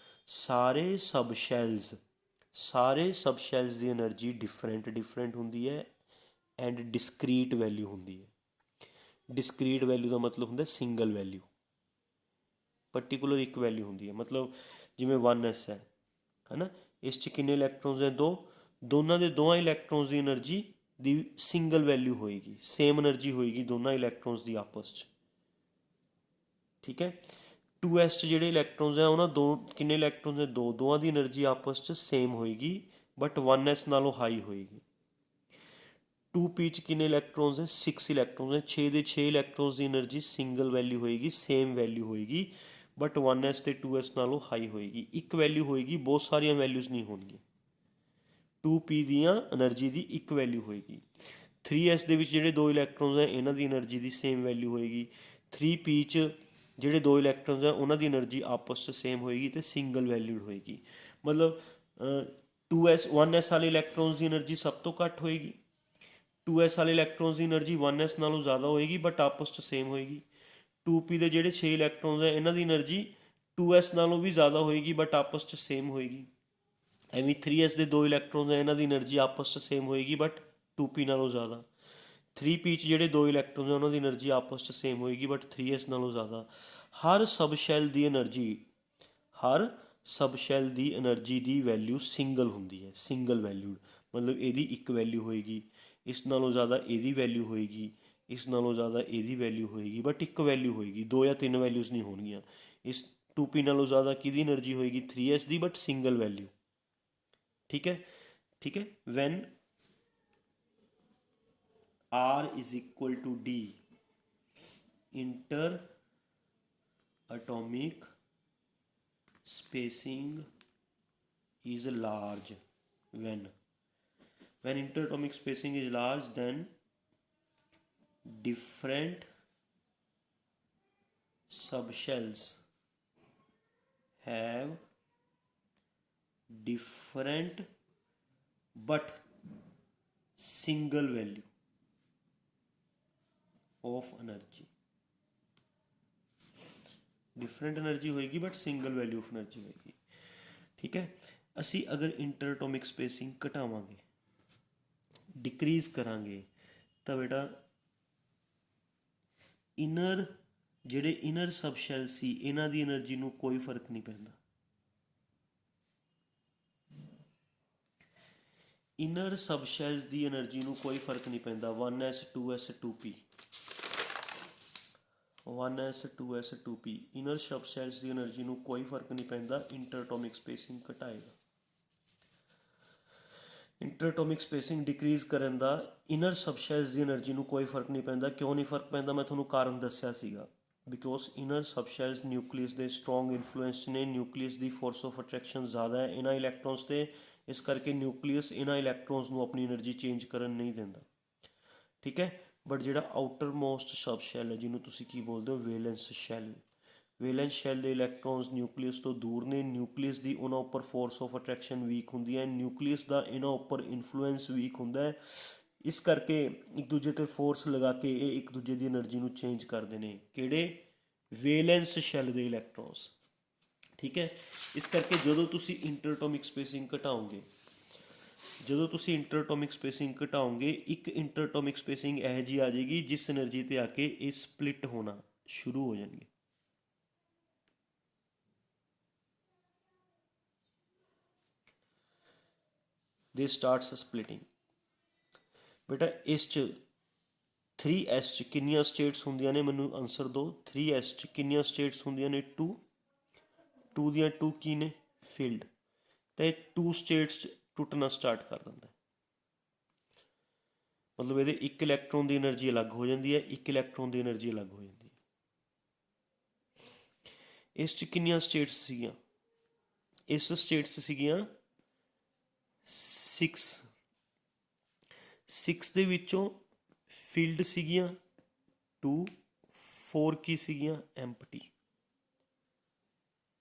[SPEAKER 1] ਸਾਰੇ ਸਬ ਸ਼ੈਲਸ ਦੀ એનર્ਜੀ ਡਿਫਰੈਂਟ ਹੁੰਦੀ ਹੈ ਐਂਡ ਡਿਸਕਰੀਟ ਵੈਲਿਊ ਹੁੰਦੀ ਹੈ। ਡਿਸਕਰੀਟ ਵੈਲਿਊ ਦਾ ਮਤਲਬ ਹੁੰਦਾ ਸਿੰਗਲ ਵੈਲਿਊ, ਪਰਟੀਕੂਲਰ ਇੱਕ ਵੈਲਿਊ ਹੁੰਦੀ ਹੈ। ਮਤਲਬ ਜਿਵੇਂ 1s ਹੈ ਨਾ, ਇਸ 'ਚ ਕਿੰਨੇ ਇਲੈਕਟ੍ਰੋਨਸ ਹੈ? 2। ਦੋਨਾਂ ਦੇ ਦੋਵਾਂ ਇਲੈਕਟ੍ਰੋਨਸ ਦੀ એનર્ਜੀ ਦੀ ਸਿੰਗਲ ਵੈਲਿਊ ਹੋਏਗੀ, ਸੇਮ એનર્ਜੀ ਹੋਏਗੀ ਦੋਨਾਂ ਇਲੈਕਟ੍ਰੋਨਸ ਦੀ ਆਪਸ 'ਚ, ਠੀਕ ਹੈ। 2s 'ਚ ਜਿਹੜੇ ਇਲੈਕਟ੍ਰੋਨਸ ਹੈ ਉਹਨਾਂ ਕਿੰਨੇ ਇਲੈਕਟ੍ਰੋਨਸ ਹੈ? 2। ਦੋਵਾਂ ਦੀ એનર્ਜੀ ਆਪਸ 'ਚ ਸੇਮ ਹੋਏਗੀ ਬਟ 1s ਨਾਲੋਂ ਹਾਈ ਹੋਏਗੀ। 2p 'ਚ ਕਿੰਨੇ ਇਲੈਕਟ੍ਰੋਨਸ ਹੈ? 6 ਇਲੈਕਟ੍ਰੋਨਸ ਹੈ। 6 ਦੇ 6 ਇਲੈਕਟ੍ਰੋਨਸ ਦੀ એનર્ਜੀ ਸਿੰਗਲ ਵੈਲਿਊ ਹੋਏਗੀ, ਸੇਮ ਵੈਲਿਊ ਹੋਏਗੀ ਬਟ 1s ਅਤੇ 2s ਨਾਲੋਂ ਹਾਈ ਹੋਏਗੀ। ਇੱਕ ਵੈਲਿਊ ਹੋਏਗੀ, ਬਹੁਤ ਸਾਰੀਆਂ ਵੈਲਿਊਜ਼ ਨਹੀਂ ਹੋਣਗੀਆਂ। 2p ਦੀਆਂ એનર્ਜੀ ਦੀ ਇੱਕ ਵੈਲਿਊ ਹੋਏਗੀ। 3s ਦੇ ਵਿੱਚ ਜਿਹੜੇ 2 ਇਲੈਕਟ੍ਰੋਨਸ ਹੈ ਇਹਨਾਂ ਦੀ એનર્ਜੀ ਦੀ ਸੇਮ ਵੈਲਿਊ ਹੋਏਗੀ। 3p 'ਚ ਜਿਹੜੇ 2 ਇਲੈਕਟ੍ਰੋਨਸ ਹੈ ਉਹਨਾਂ ਦੀ એનર્ਜੀ ਆਪਸ 'ਚ ਸੇਮ ਹੋਏਗੀ ਅਤੇ ਸਿੰਗਲ ਵੈਲਿਊਡ ਹੋਏਗੀ। ਮਤਲਬ 1s ਵਾਲੇ ਇਲੈਕਟ੍ਰੋਨਸ ਦੀ એનર્ਜੀ ਸਭ ਤੋਂ ਘੱਟ ਹੋਏਗੀ, 2s ਵਾਲੇ ਇਲੈਕਟ੍ਰੋਨਸ ਦੀ એનર્ਜੀ 1s ਨਾਲੋਂ ਜ਼ਿਆਦਾ ਹੋਏਗੀ ਬਟ ਆਪਸ 'ਚ ਸੇਮ ਹੋਏਗੀ। 2p ਦੇ ਜਿਹੜੇ 6 ਇਲੈਕਟ੍ਰੋਨਸ ਹੈ ਇਹਨਾਂ ਦੀ એનર્ਜੀ 2s ਨਾਲੋਂ ਵੀ ਜ਼ਿਆਦਾ ਹੋਏਗੀ ਬਟ ਆਪਸ 'ਚ ਸੇਮ ਹੋਏਗੀ। ਐਵੇਂ 3s ਦੇ 2 ਇਲੈਕਟ੍ਰੋਨਸ ਹੈ ਇਹਨਾਂ ਦੀ એનર્ਜੀ ਆਪਸ 'ਚ ਸੇਮ ਹੋਏਗੀ ਬਟ 2p ਨਾਲੋਂ ਜ਼ਿਆਦਾ। 3p 'ਚ ਜਿਹੜੇ 2 ਇਲੈਕਟ੍ਰੋਨਸ ਹੈ ਉਹਨਾਂ ਦੀ એનર્ਜੀ ਆਪਸ 'ਚ ਸੇਮ ਹੋਏਗੀ ਬਟ 3s ਨਾਲੋਂ ਜ਼ਿਆਦਾ। ਹਰ ਸਬ ਸ਼ੈਲ ਦੀ એનર્ਜੀ ਦੀ ਵੈਲਿਊ ਸਿੰਗਲ ਹੁੰਦੀ ਹੈ, ਸਿੰਗਲ ਵੈਲਿਊਡ। ਮਤਲਬ ਇਹਦੀ ਇੱਕ ਵੈਲਿਊ ਹੋਏਗੀ, ਇਸ ਨਾਲੋਂ ਜ਼ਿਆਦਾ ਇਹਦੀ ਵੈਲਿਊ ਹੋਏਗੀ, ਇਸ ਨਾਲੋਂ ਜ਼ਿਆਦਾ ਇਹਦੀ ਵੈਲਿਊ ਹੋਏਗੀ ਬਟ ਇੱਕ ਵੈਲਿਊ ਹੋਏਗੀ, 2 ਜਾਂ 3 ਵੈਲਿਊਜ਼ ਨਹੀਂ ਹੋਣਗੀਆਂ। ਇਸ 2p ਨਾਲੋਂ ਜ਼ਿਆਦਾ ਕਿਹਦੀ એનર્ਜੀ ਹੋਏਗੀ? 3s the but single value, ਠੀਕ ਹੈ। When r is equal to d, inter atomic spacing is large. When interatomic spacing is large, then different subshells have different but single value of energy। Different energy होएगी but single value of energy होएगी, ठीक है। ਅਸੀਂ ਅਗਰ interatomic spacing ਘਟਾਵਾਂਗੇ, decrease ਕਰਾਂਗੇ ਤਾਂ ਬੇਟਾ ਜਿਹੜੇ ਇਨਰ ਸਬ ਸ਼ੈਲ ਸੀ ਇਹਨਾਂ ਦੀ એનર્ਜੀ ਨੂੰ ਕੋਈ ਫਰਕ ਨਹੀਂ ਪੈਂਦਾ। ਇਨਰ ਸਬ ਸ਼ੈਲਸ ਦੀ એનર્ਜੀ ਨੂੰ ਕੋਈ ਫਰਕ ਨਹੀਂ ਪੈਂਦਾ। 1s 2s 2p 1s 2s 2p inner subshells ਦੀ એનર્ਜੀ ਨੂੰ ਕੋਈ ਫਰਕ ਨਹੀਂ ਪੈਂਦਾ। ਇੰਟਰ ਐਟੋਮਿਕ ਸਪੇਸਿੰਗ ਘਟਾਏਗਾ। ਇੰਟਰ ਐਟੋਮਿਕ ਸਪੇਸਿੰਗ ਡਿਕਰੀਜ਼ ਕਰਨ ਦਾ ਇਨਰ ਸਬ ਸ਼ੈਲਸ ਦੀ એનર્ਜੀ ਨੂੰ ਕੋਈ ਫਰਕ ਨਹੀਂ ਪੈਂਦਾ। ਕਿਉਂ ਨਹੀਂ ਫਰਕ ਪੈਂਦਾ? ਮੈਂ ਤੁਹਾਨੂੰ ਕਾਰਨ ਦੱਸਿਆ ਸੀਗਾ। Because inner sub shells nucleus ਦੇ ਸਟਰੋਂਗ ਇਨਫਲੂਐਂਸ ਨੇ, nucleus the force of attraction ਜ਼ਿਆਦਾ ਹੈ ਇਹਨਾਂ ਇਲੈਕਟ੍ਰੋਨਸ 'ਤੇ, ਇਸ ਕਰਕੇ ਨਿਊਕਲੀਅਸ ਇਹਨਾਂ ਇਲੈਕਟ੍ਰੋਨਸ ਨੂੰ ਆਪਣੀ એનર્ਜੀ ਚੇਂਜ ਕਰਨ ਨਹੀਂ ਦਿੰਦਾ। ठीक है। बट ਜਿਹੜਾ ਆਊਟਰ ਮੋਸਟ ਸਬ ਸ਼ੈਲ ਹੈ ਜਿਹਨੂੰ ਤੁਸੀਂ ਕੀ ਬੋਲਦੇ ਹੋ ਵੇਲੈਂਸ ਸ਼ੈਲ, ਵੇਲੈਂਸ ਸ਼ੈਲ ਦੇ ਇਲੈਕਟ੍ਰੋਨਸ ਨਿਊਕਲੀਅਸ ਤੋਂ ਦੂਰ ਨੇ, ਨਿਊਕਲੀਅਸ ਦੀ ਉਹਨਾਂ ਉੱਪਰ ਫੋਰਸ ਆਫ ਅਟਰੈਕਸ਼ਨ ਵੀਕ ਹੁੰਦੀ ਹੈ, ਨਿਊਕਲੀਅਸ ਦਾ ਇਹਨਾਂ ਉੱਪਰ ਇਨਫਲੂਐਂਸ ਵੀਕ ਹੁੰਦਾ ਹੈ, ਇਸ ਕਰਕੇ ਇੱਕ ਦੂਜੇ 'ਤੇ ਫੋਰਸ ਲਗਾ ਕੇ ਇਹ ਇੱਕ ਦੂਜੇ ਦੀ એનર્ਜੀ ਨੂੰ ਚੇਂਜ ਕਰਦੇ ਨੇ। ਕਿਹੜੇ? ਵੇਲੈਂਸ ਸ਼ੈਲ ਦੇ ਇਲੈਕਟ੍ਰੋਨਸ। ਠੀਕ ਹੈ। ਇਸ ਕਰਕੇ ਜਦੋਂ ਤੁਸੀਂ ਇੰਟਰਐਟੋਮਿਕ ਸਪੇਸਿੰਗ ਘਟਾਓਗੇ, ਜਦੋਂ ਤੁਸੀਂ ਇੰਟਰਐਟੋਮਿਕ ਸਪੇਸਿੰਗ ਘਟਾਓਗੇ, ਇੱਕ ਇੰਟਰਐਟੋਮਿਕ ਸਪੇਸਿੰਗ ਇਹੋ ਜਿਹੀ ਆ ਜਾਏਗੀ ਜਿਸ એનર્ਜੀ 'ਤੇ ਆ ਕੇ ਇਹ ਸਪਲਿਟ ਹੋਣਾ ਸ਼ੁਰੂ ਹੋ ਜਾਣਗੇ। ਦੇ ਸਟਾਰਟਸ ਸਪਲਿਟਿੰਗ। ਬੇਟਾ ਇਸ 'ਚ 3s 'ਚ ਕਿੰਨੀਆਂ ਸਟੇਟਸ ਹੁੰਦੀਆਂ ਨੇ? ਮੈਨੂੰ ਆਨਸਰ ਦਿਓ। 3s 'ਚ ਕਿੰਨੀਆਂ ਸਟੇਟਸ ਹੁੰਦੀਆਂ ਨੇ? 2। 2 ਦੀਆਂ 2 ਕੀ ਨੇ? ਫੀਲਡ। ਅਤੇ 2 ਸਟੇਟਸ 'ਚ ਟੁੱਟਣਾ ਸਟਾਰਟ ਕਰ ਦਿੰਦਾ। ਮਤਲਬ ਇਹਦੇ ਇੱਕ ਇਲੈਕਟ੍ਰੋਨ ਦੀ એનર્ਜੀ ਅਲੱਗ ਹੋ ਜਾਂਦੀ ਹੈ, ਇੱਕ ਇਲੈਕਟ੍ਰੋਨ ਦੀ એનર્ਜੀ ਅਲੱਗ ਹੋ ਜਾਂਦੀ ਹੈ। ਇਸ 'ਚ ਕਿੰਨੀਆਂ ਸਟੇਟਸ ਸੀਗੀਆਂ? ਇਸ ਸਟੇਟਸ ਸੀਗੀਆਂ 6। 6 ਦੇ ਵਿੱਚੋਂ ਫੀਲਡ ਸੀਗੀਆਂ 2, 4 ਕੀ ਸੀਗੀਆਂ? ਐਮਪਟੀ।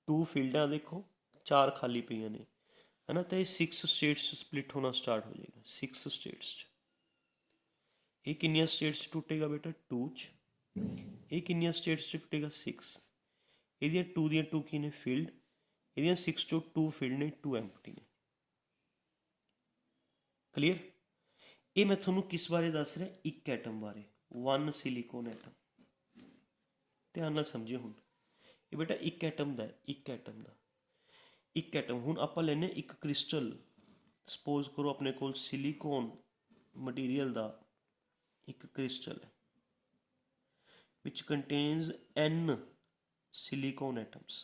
[SPEAKER 1] 2 ਫੀਲਡਾਂ ਦੇਖੋ, 4 ਖਾਲੀ ਪਈਆਂ ਨੇ, ਹੈ ਨਾ। ਤਾਂ ਇਹ 6 ਸਟੇਟਸ 'ਚ ਸਪਲਿਟ ਹੋਣਾ ਸਟਾਰਟ ਹੋ ਜਾਏਗਾ। 6 ਸਟੇਟਸ 'ਚ ਇਹ ਕਿੰਨੀਆਂ ਸਟੇਟਸ 'ਚ ਟੁੱਟੇਗਾ ਬੇਟਾ? 2 'ਚ। ਇਹ ਕਿੰਨੀਆਂ ਸਟੇਟਸ 'ਚ ਟੁੱਟੇਗਾ? 6। ਇਹਦੀਆਂ 2 ਦੀਆਂ 2 ਕੀ ਨੇ? ਫੀਲਡ। ਇਹਦੀਆਂ 6 ਚੋਂ 2 ਫੀਲਡ ਨੇ, 2 ਐਮਪਟੀ ਨੇ। ਕਲੀਅਰ? ਇਹ ਮੈਂ ਤੁਹਾਨੂੰ ਕਿਸ ਬਾਰੇ ਦੱਸ ਰਿਹਾ? ਇੱਕ ਐਟਮ ਬਾਰੇ, 1 ਸਿਲੀਕੋਨ ਐਟਮ। ਧਿਆਨ ਨਾਲ ਸਮਝਿਓ ਹੁਣ। ਇਹ ਬੇਟਾ ਇੱਕ ਐਟਮ ਦਾ, ਇੱਕ ਐਟਮ ਦਾ, ਇੱਕ ਐਟਮ। ਹੁਣ ਆਪਾਂ ਲੈਂਦੇ ਇੱਕ ਕ੍ਰਿਸਟਲ। ਸਪੋਜ਼ ਕਰੋ ਆਪਣੇ ਕੋਲ ਸਿਲੀਕੋਨ ਮਟੀਰੀਅਲ ਦਾ ਇੱਕ ਕ੍ਰਿਸਟਲ ਹੈ which contains n silicon atoms,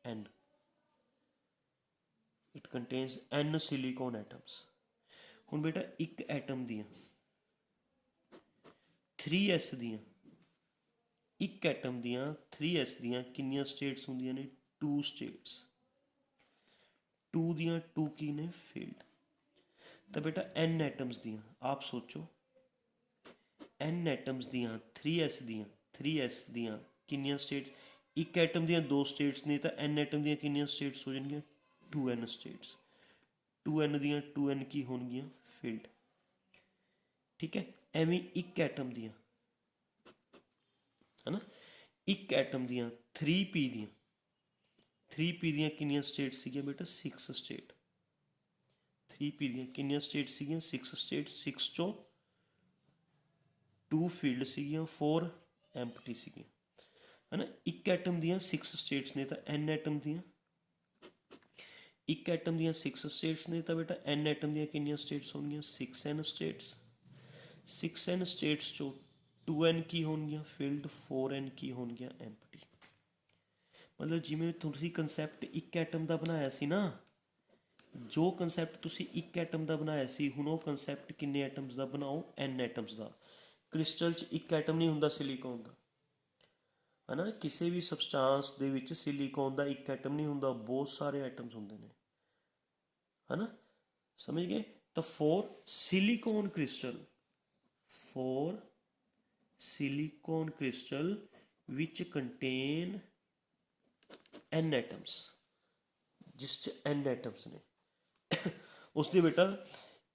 [SPEAKER 1] n, it contains n silicon atoms। ਹੁਣ ਬੇਟਾ ਇੱਕ ਐਟਮ ਦੀਆਂ 3s ਦੀਆਂ, ਇੱਕ ਐਟਮ ਦੀਆਂ 3s ਦੀਆਂ ਕਿੰਨੀਆਂ ਸਟੇਟਸ ਹੁੰਦੀਆਂ ਨੇ? 2 ਸਟੇਟਸ। 2 ਦੀਆਂ 2 ਕੀ ਨੇ? ਫੀਲਡ। ਤਾਂ ਬੇਟਾ n ਐਟਮਸ ਦੀਆਂ ਆਪ ਸੋਚੋ, n ਐਟਮਸ ਦੀਆਂ 3s ਦੀਆਂ ਕਿੰਨੀਆਂ ਸਟੇਟਸ? ਇੱਕ ਐਟਮ ਦੀਆਂ 2 ਸਟੇਟਸ ਨੇ ਤਾਂ n ਐਟਮ ਦੀਆਂ ਕਿੰਨੀਆਂ ਸਟੇਟਸ ਹੋ ਜਾਣਗੀਆਂ? 2n status. 2n ਦੀਆਂ 2n ਕੀ ਹੋਣਗੀਆਂ? ਫੀਲਡ। ਠੀਕ ਹੈ। ਐਵੇਂ ਇੱਕ ਐਟਮ ਦੀਆਂ, ਹੈ ਨਾ, ਇੱਕ ਐਟਮ ਦੀਆਂ 3p ਦੀਆਂ, 3p ਦੀਆਂ ਕਿੰਨੀਆਂ ਸਟੇਟਸ ਸੀਗੀਆਂ ਬੇਟਾ? 6 ਸਟੇਟ। 3p ਦੀਆਂ ਕਿੰਨੀਆਂ ਸਟੇਟ ਸੀਗੀਆਂ? 6 ਸਟੇਟ। 6 ਚੋਂ 2 ਫੀਲਡ ਸੀਗੀਆਂ, 4 ਐਮਪਟੀ ਸੀਗੀਆਂ, ਹੈ ਨਾ। ਇੱਕ ਐਟਮ ਦੀਆਂ 6 ਸਟੇਟਸ ਨੇ ਤਾਂ n ਐਟਮ ਦੀਆਂ, ਇੱਕ ਐਟਮ ਦੀਆਂ 6 ਸਟੇਟਸ ਨੇ ਤਾਂ ਬੇਟਾ n ਐਟਮ ਦੀਆਂ ਕਿੰਨੀਆਂ ਸਟੇਟਸ ਹੋਣਗੀਆਂ? 6n states. 6n ਸਟੇਟਸ ਚੋਂ 2n ਕੀ ਹੋਣਗੀਆਂ? ਫੀਲਡ। 4n ਕੀ ਹੋਣਗੀਆਂ? ਐਮਪਟੀ। ਮਤਲਬ ਜਿਵੇਂ ਤੁਸੀਂ ਕੰਸੈਪਟ ਇੱਕ ਐਟਮ ਦਾ ਬਣਾਇਆ ਸੀ ਨਾ, ਜੋ ਕੰਸੈਪਟ ਤੁਸੀਂ ਇੱਕ ਐਟਮ ਦਾ ਬਣਾਇਆ ਸੀ, ਹੁਣ ਉਹ ਕੰਸੈਪਟ ਕਿੰਨੇ ਐਟਮਸ ਦਾ ਬਣਾਓ? n ਐਟਮਸ ਦਾ। ਕ੍ਰਿਸਟਲ 'ਚ ਇੱਕ ਐਟਮ ਨਹੀਂ ਹੁੰਦਾ ਸਿਲੀਕੋਨ ਦਾ, ਹੈ ਨਾ। ਕਿਸੇ ਵੀ ਸਬਸਟਾਂਸ ਦੇ ਵਿੱਚ ਸਿਲੀਕੋਨ ਦਾ ਇੱਕ ਐਟਮ ਨਹੀਂ ਹੁੰਦਾ, ਬਹੁਤ ਸਾਰੇ ਐਟਮਸ ਹੁੰਦੇ ਨੇ, ਹੈ ਨਾ। ਸਮਝ ਗਏ? ਤਾਂ four silicon crystal, four silicon crystal ਵਿਚ ਕੰਟੇਨ n ਐਟਮਸ, ਜਿਸ 'ਚ n ਐਟਮਸ ਨੇ, ਉਸ ਦੇ ਬੇਟਾ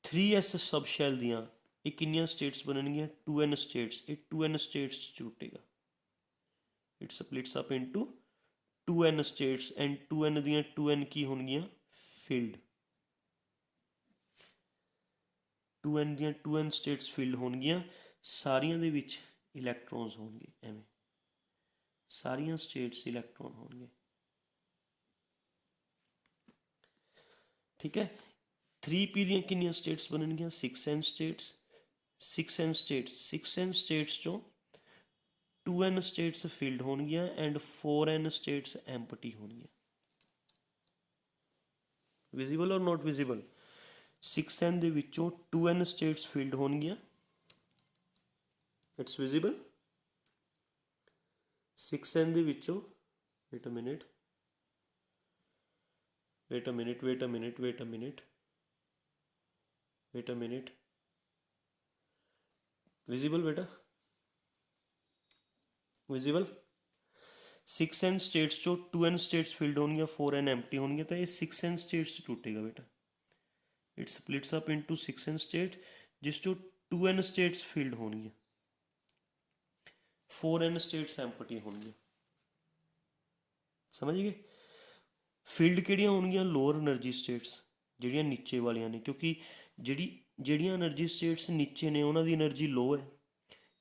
[SPEAKER 1] 3s ਸਬ ਸ਼ੈਲ ਦੀਆਂ ਇਹ ਕਿੰਨੀਆਂ ਸਟੇਟਸ ਬਣਨਗੀਆਂ? 2n status. ਇਹ 2n ਸਟੇਟਸ 'ਚ ਟੁੱਟੇਗਾ। It splits up into 2n states and 2n ਦੀਆਂ 2n ਕੀ ਹੋਣਗੀਆਂ? ਫੀਲਡ। 2n ਦੀਆਂ 2n ਸਟੇਟਸ ਫੀਲਡ ਹੋਣਗੀਆਂ। ਸਾਰੀਆਂ ਦੇ ਵਿੱਚ ਇਲੈਕਟ੍ਰੋਨਸ ਹੋਣਗੇ, ਐਵੇਂ ਸਾਰੀਆਂ ਸਟੇਟਸ ਇਲੈਕਟ੍ਰੋਨ ਹੋਣਗੇ। ਠੀਕ ਹੈ। 3p ਦੀਆਂ ਕਿੰਨੀਆਂ ਸਟੇਟਸ ਬਣਨਗੀਆਂ? 6n states. 6n states, 6n states 'ਚੋਂ 2n ਸਟੇਟਸ ਫੀਲਡ ਹੋਣਗੀਆਂ ਐਂਡ 4n ਸਟੇਟਸ ਐਮਪਟੀ ਹੋਣਗੀਆਂ। ਵਿਜ਼ੀਬਲ ਔਰ ਨੋਟ ਵਿਜ਼ੀਬਲ? 6n ਦੇ ਵਿੱਚੋਂ 2n ਸਟੇਟਸ ਫੀਲਡ ਹੋਣਗੀਆਂ, ਇਟਸ ਵਿਜ਼ੀਬਲ। 6n ਦੇ ਵਿੱਚੋਂ, wait a minute, wait a minute, wait a minute, wait a minute, wait a minute, visible बेटा, visible. 6n states चो 2n states field होंगे, 4n empty होंगे, तो ये 6n स्टेट्स टूटेगा बेटा। It splits up into 6n state जिस चो 2n स्टेट्स फिल्ड होंगे, 4n स्टेट्स एम्प्टी होंगे। समझ गए? फील्ड ਕਿਹੜੀਆਂ ਹੋਣਗੀਆਂ? ਲੋਅਰ એનર્ਜੀ ਸਟੇਟਸ, ਜਿਹੜੀਆਂ ਨੀਚੇ ਵਾਲੀਆਂ ਨੇ, ਕਿਉਂਕਿ ਜਿਹੜੀਆਂ એનર્ਜੀ ਸਟੇਟਸ ਨੀਚੇ ਨੇ ਉਹਨਾਂ ਦੀ એનર્ਜੀ ਲੋ ਹੈ।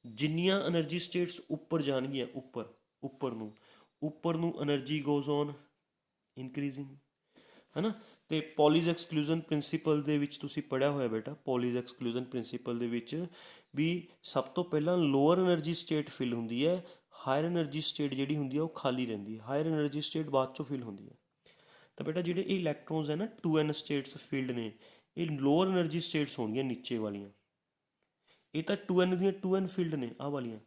[SPEAKER 1] ਜਿੰਨੀਆਂ એનર્ਜੀ ਸਟੇਟਸ ਉੱਪਰ ਜਾਣਗੀਆਂ, ਉੱਪਰ ਨੂੰ એનર્ਜੀ ਗੋਜ਼ ਔਨ ਇਨਕਰੀਜ਼ਿੰਗ, ਹੈ ਨਾ। ਅਤੇ ਪੋਲੀਜ਼ ਐਕਸਕਲੂਜ਼ਨ ਪ੍ਰਿੰਸੀਪਲ ਦੇ ਵਿੱਚ ਤੁਸੀਂ ਪੜ੍ਹਿਆ ਹੋਇਆ ਬੇਟਾ, ਪੋਲੀਜ਼ ਐਕਸਕਲੂਜ਼ਨ ਪ੍ਰਿੰਸੀਪਲ ਦੇ ਵਿੱਚ ਵੀ ਸਭ ਤੋਂ ਪਹਿਲਾਂ ਲੋਅਰ એનર્ਜੀ ਸਟੇਟ ਫਿਲ ਹੁੰਦੀ ਹੈ, ਹਾਇਰ એનર્ਜੀ ਸਟੇਟ ਜਿਹੜੀ ਹੁੰਦੀ ਹੈ ਉਹ ਖਾਲੀ ਰਹਿੰਦੀ ਹੈ, ਹਾਇਰ એનર્ਜੀ ਸਟੇਟ ਬਾਅਦ 'ਚੋਂ ਫਿਲ ਹੁੰਦੀ ਹੈ। ਤਾਂ ਬੇਟਾ ਜਿਹੜੇ ਇਹ ਇਲੈਕਟ੍ਰੋਨਸ ਹੈ ਨਾ 2n ਸਟੇਟਸ ਫੀਲਡ ਨੇ, ਇਹ ਲੋਅਰ એનર્ਜੀ ਸਟੇਟਸ ਹੋਣਗੀਆਂ ਨੀਚੇ ਵਾਲੀਆਂ। ਇਹ ਤਾਂ 2n ਦੀਆਂ 2n ਫੀਲਡ ਨੇ ਆਹ ਵਾਲੀਆਂ।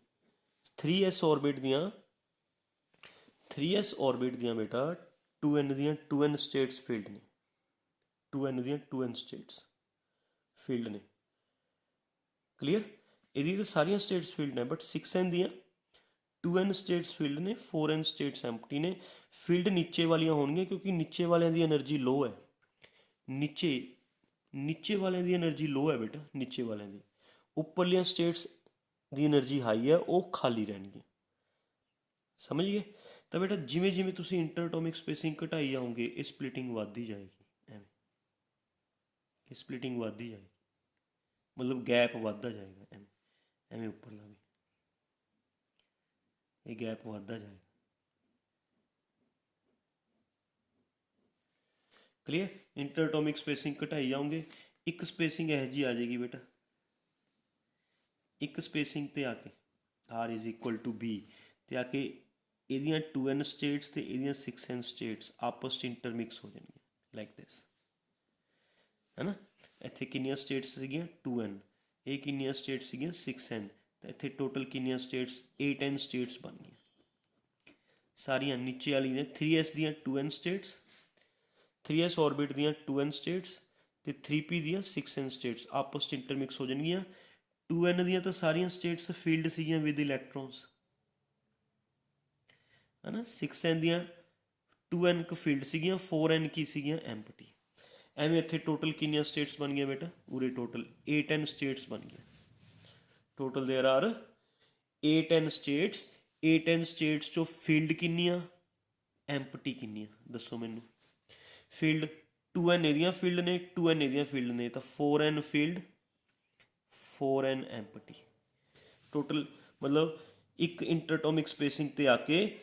[SPEAKER 1] 3s ਔਰਬਿਟ ਦੀਆਂ ਬੇਟਾ 2n ਦੀਆਂ 2n ਸਟੇਟਸ ਫੀਲਡ ਨੇ, 2n ਦੀਆਂ 2n ਸਟੇਟਸ ਫੀਲਡ ਨੇ। ਕਲੀਅਰ? ਇਹਦੀ ਤਾਂ ਸਾਰੀਆਂ ਸਟੇਟਸ ਫੀਲਡ ਨੇ, ਬਟ 6n ਦੀਆਂ 2n ਸਟੇਟਸ ਫੀਲਡ ਨੇ, 4n ਸਟੇਟਸ ਐਮਪਟੀ ਨੇ। ਫੀਲਡ ਨੀਚੇ ਵਾਲੀਆਂ ਹੋਣਗੀਆਂ ਕਿਉਂਕਿ ਨੀਚੇ ਵਾਲਿਆਂ ਦੀ એનર્ਜੀ ਲੋ ਹੈ। ਨੀਚੇ ਵਾਲਿਆਂ ਦੀ એનર્ਜੀ ਲੋ ਹੈ ਬੇਟਾ, ਨੀਚੇ ਵਾਲਿਆਂ ਦੀ। ਉੱਪਰਲੀਆਂ ਸਟੇਟਸ ਦੀ એનર્ਜੀ ਹਾਈ ਹੈ, ਉਹ ਖਾਲੀ ਰਹਿਣਗੀਆਂ। ਸਮਝ ਗਏ? ਤਾਂ ਬੇਟਾ ਜਿਵੇਂ ਜਿਵੇਂ ਤੁਸੀਂ ਇੰਟਰਐਟੋਮਿਕ ਸਪੇਸਿੰਗ ਘਟਾਈ ਜਾਓਗੇ, ਇਹ ਸਪਲਿਟਿੰਗ ਵੱਧਦੀ ਜਾਏਗੀ, ਐਵੇਂ ਇਹ ਸਪਲਿਟਿੰਗ ਵੱਧਦੀ ਜਾਏਗੀ, ਮਤਲਬ ਗੈਪ ਵੱਧਦਾ ਜਾਏਗਾ, ਐਵੇਂ ਉੱਪਰਲਾ ਵੀ ਇਹ ਗੈਪ ਵੱਧਦਾ ਜਾਏਗਾ। ਕਲੀਅਰ? ਇੰਟਰਐਟੋਮਿਕ ਸਪੇਸਿੰਗ ਘਟਾਈ ਜਾਓਗੇ, ਇੱਕ ਸਪੇਸਿੰਗ ਇਹੋ ਜਿਹੀ ਆ ਜਾਏਗੀ ਬੇਟਾ, ਇੱਕ ਸਪੇਸਿੰਗ 'ਤੇ ਆ ਕੇ R is equal to B 'ਤੇ ਆ ਕੇ ਇਹਦੀਆਂ 2n ਸਟੇਟਸ ਅਤੇ ਇਹਦੀਆਂ 6n ਸਟੇਟਸ ਆਪਸ 'ਚ ਇੰਟਰਮਿਕਸ ਹੋ ਜਾਣਗੀਆਂ, ਲਾਈਕ ਦਿਸ, ਹੈ ਨਾ। ਇੱਥੇ ਕਿੰਨੀਆਂ ਸਟੇਟਸ ਸੀਗੀਆਂ? 2n। ਇਹ ਕਿੰਨੀਆਂ ਸਟੇਟਸ ਸੀਗੀਆਂ? 6n। ਤਾਂ ਇੱਥੇ ਟੋਟਲ ਕਿੰਨੀਆਂ ਸਟੇਟਸ? 8n ਸਟੇਟਸ ਬਣ ਗਈਆਂ ਸਾਰੀਆਂ। ਨੀਚੇ ਵਾਲੀ ਨੇ 3s ਦੀਆਂ 2n ਸਟੇਟਸ, 3s ਔਰਬਿਟ ਦੀਆਂ 2n ਸਟੇਟਸ ਅਤੇ 3p ਦੀਆਂ 6n ਸਟੇਟਸ ਆਪਸ 'ਚ ਇੰਟਰਮਿਕਸ ਹੋ ਜਾਣਗੀਆਂ। 2n ਦੀਆਂ ਤਾਂ ਸਾਰੀਆਂ ਸਟੇਟਸ ਫੀਲਡ ਸੀਗੀਆਂ ਵਿਦ ਇਲੈਕਟ੍ਰੋਨਸ, ਹੈ ਨਾ। 6n ਦੀਆਂ 2n ਕੁ ਫੀਲਡ ਸੀਗੀਆਂ, 4n ਕੀ ਸੀਗੀਆਂ? ਐਮਪਟੀ। ਐਵੇਂ ਇੱਥੇ ਟੋਟਲ ਕਿੰਨੀਆਂ ਸਟੇਟਸ ਬਣ ਗਈਆਂ ਬੇਟਾ? ਉਰੇ ਟੋਟਲ 8n ਸਟੇਟਸ ਬਣ ਗਈਆਂ। Total there are 8n states. 8n states 'ਚੋਂ ਫੀਲਡ ਕਿੰਨੀਆਂ? ਐਮਪਟੀ ਕਿੰਨੀਆਂ? ਦੱਸੋ ਮੈਨੂੰ। ਫੀਲਡ 2n ਇਹਦੀਆਂ ਫੀਲਡ ਨੇ, 2n ਇਹਦੀਆਂ ਫੀਲਡ ਨੇ, ਤਾਂ 4n field, 4n empty. Total ਮਤਲਬ ਇੱਕ ਇੰਟਰਐਟੋਮਿਕ ਸਪੇਸਿੰਗ 'ਤੇ ਆ ਕੇ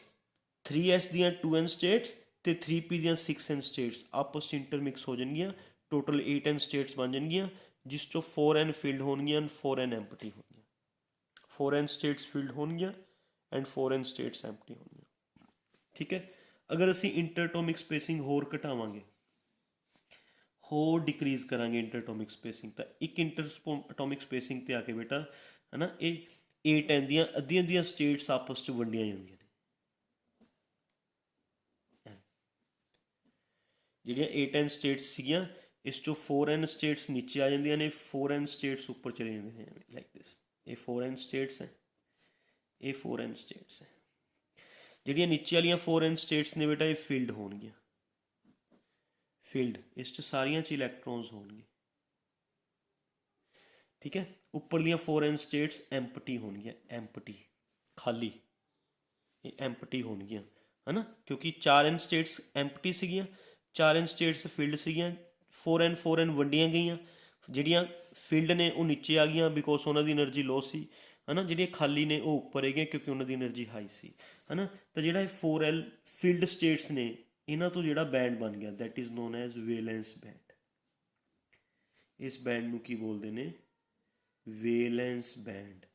[SPEAKER 1] 3s ਦੀਆਂ 2n ਸਟੇਟਸ ਅਤੇ 3p ਦੀਆਂ 6n ਸਟੇਟਸ ਆਪਸ 'ਚ ਇੰਟਰਮਿਕਸ ਹੋ ਜਾਣਗੀਆਂ। ਟੋਟਲ 8n ਸਟੇਟਸ ਬਣ ਜਾਣਗੀਆਂ ਜਿਸ 'ਚੋਂ 4n ਫੀਲਡ ਹੋਣਗੀਆਂ, 4n ਐਮਪਟੀ ਹੋਣਗੀਆਂ। 4n ਸਟੇਟਸ ਫੀਲਡ ਹੋਣਗੀਆਂ ਐਂਡ 4n ਸਟੇਟਸ ਐਮਪਟੀ ਹੋਣਗੀਆਂ। ਠੀਕ ਹੈ? ਅਗਰ ਅਸੀਂ ਇੰਟਰਐਟੋਮਿਕ ਸਪੇਸਿੰਗ ਹੋਰ ਘਟਾਵਾਂਗੇ, ਹੋਰ ਡਿਕਰੀਜ਼ ਕਰਾਂਗੇ ਇੰਟਰਐਟੋਮਿਕ ਸਪੇਸਿੰਗ, ਤਾਂ ਇੱਕ ਇੰਟਰਐਟੋਮਿਕ ਸਪੇਸਿੰਗ 'ਤੇ ਆ ਕੇ ਬੇਟਾ, ਹੈ ਨਾ, ਇਹ 8n ਦੀਆਂ ਅੱਧੀਆਂ ਸਟੇਟਸ ਆਪਸ 'ਚ ਵੰਡੀਆਂ ਜਾਂਦੀਆਂ ਨੇ। ਜਿਹੜੀਆਂ 8n ਸਟੇਟਸ ਸੀਗੀਆਂ, ਇਸ 'ਚੋਂ 4n ਸਟੇਟਸ ਨੀਚੇ ਆ ਜਾਂਦੀਆਂ ਨੇ, 4n ਸਟੇਟਸ ਉੱਪਰ ਚਲੇ ਜਾਂਦੇ ਨੇ, ਲਾਈਕ ਦਿਸ। ਇਹ 4n ਸਟੇਟਸ ਹੈ, ਇਹ 4n ਸਟੇਟਸ ਹੈ। ਜਿਹੜੀਆਂ ਨੀਚੇ ਵਾਲੀਆਂ 4n ਸਟੇਟਸ ਨੇ ਬੇਟਾ, ਇਹ ਫੀਲਡ ਹੋਣਗੀਆਂ, ਫੀਲਡ। ਇਸ 'ਚ ਸਾਰੀਆਂ 'ਚ ਇਲੈਕਟ੍ਰੋਨਸ ਹੋਣਗੇ। ਠੀਕ ਹੈ? ਉੱਪਰਲੀਆਂ 4n ਸਟੇਟਸ ਐਮਪਟੀ ਹੋਣਗੀਆਂ, ਐਮਪਟੀ, ਖਾਲੀ, ਇਹ ਐਮਪਟੀ ਹੋਣਗੀਆਂ, ਹੈ ਨਾ, ਕਿਉਂਕਿ 4n ਸਟੇਟਸ ਐਮਪਟੀ ਸੀਗੀਆਂ, 4n ਸਟੇਟਸ ਫੀਲਡ ਸੀਗੀਆਂ। 4n ਵੰਡੀਆਂ ਗਈਆਂ, ਜਿਹੜੀਆਂ ਫੀਲਡ ਨੇ ਉਹ ਨੀਚੇ ਆ ਗਈਆਂ ਬਿਕੋਜ਼ ਉਹਨਾਂ ਦੀ એનર્ਜੀ ਲੋ ਸੀ, ਹੈ ਨਾ। ਜਿਹੜੀਆਂ ਖਾਲੀ ਨੇ ਉਹ ਉੱਪਰ ਹੈਗੀਆਂ ਕਿਉਂਕਿ ਉਹਨਾਂ ਦੀ એનર્ਜੀ ਹਾਈ ਸੀ, ਹੈ ਨਾ। ਤਾਂ ਜਿਹੜਾ ਇਹ 4l ਫੀਲਡ ਸਟੇਟਸ ਨੇ, ਇਹਨਾਂ ਤੋਂ ਜਿਹੜਾ ਬੈਂਡ ਬਣ ਗਿਆ, that is known as valence band. ਇਸ ਬੈਂਡ ਨੂੰ ਕੀ ਬੋਲਦੇ ਨੇ? Valence band.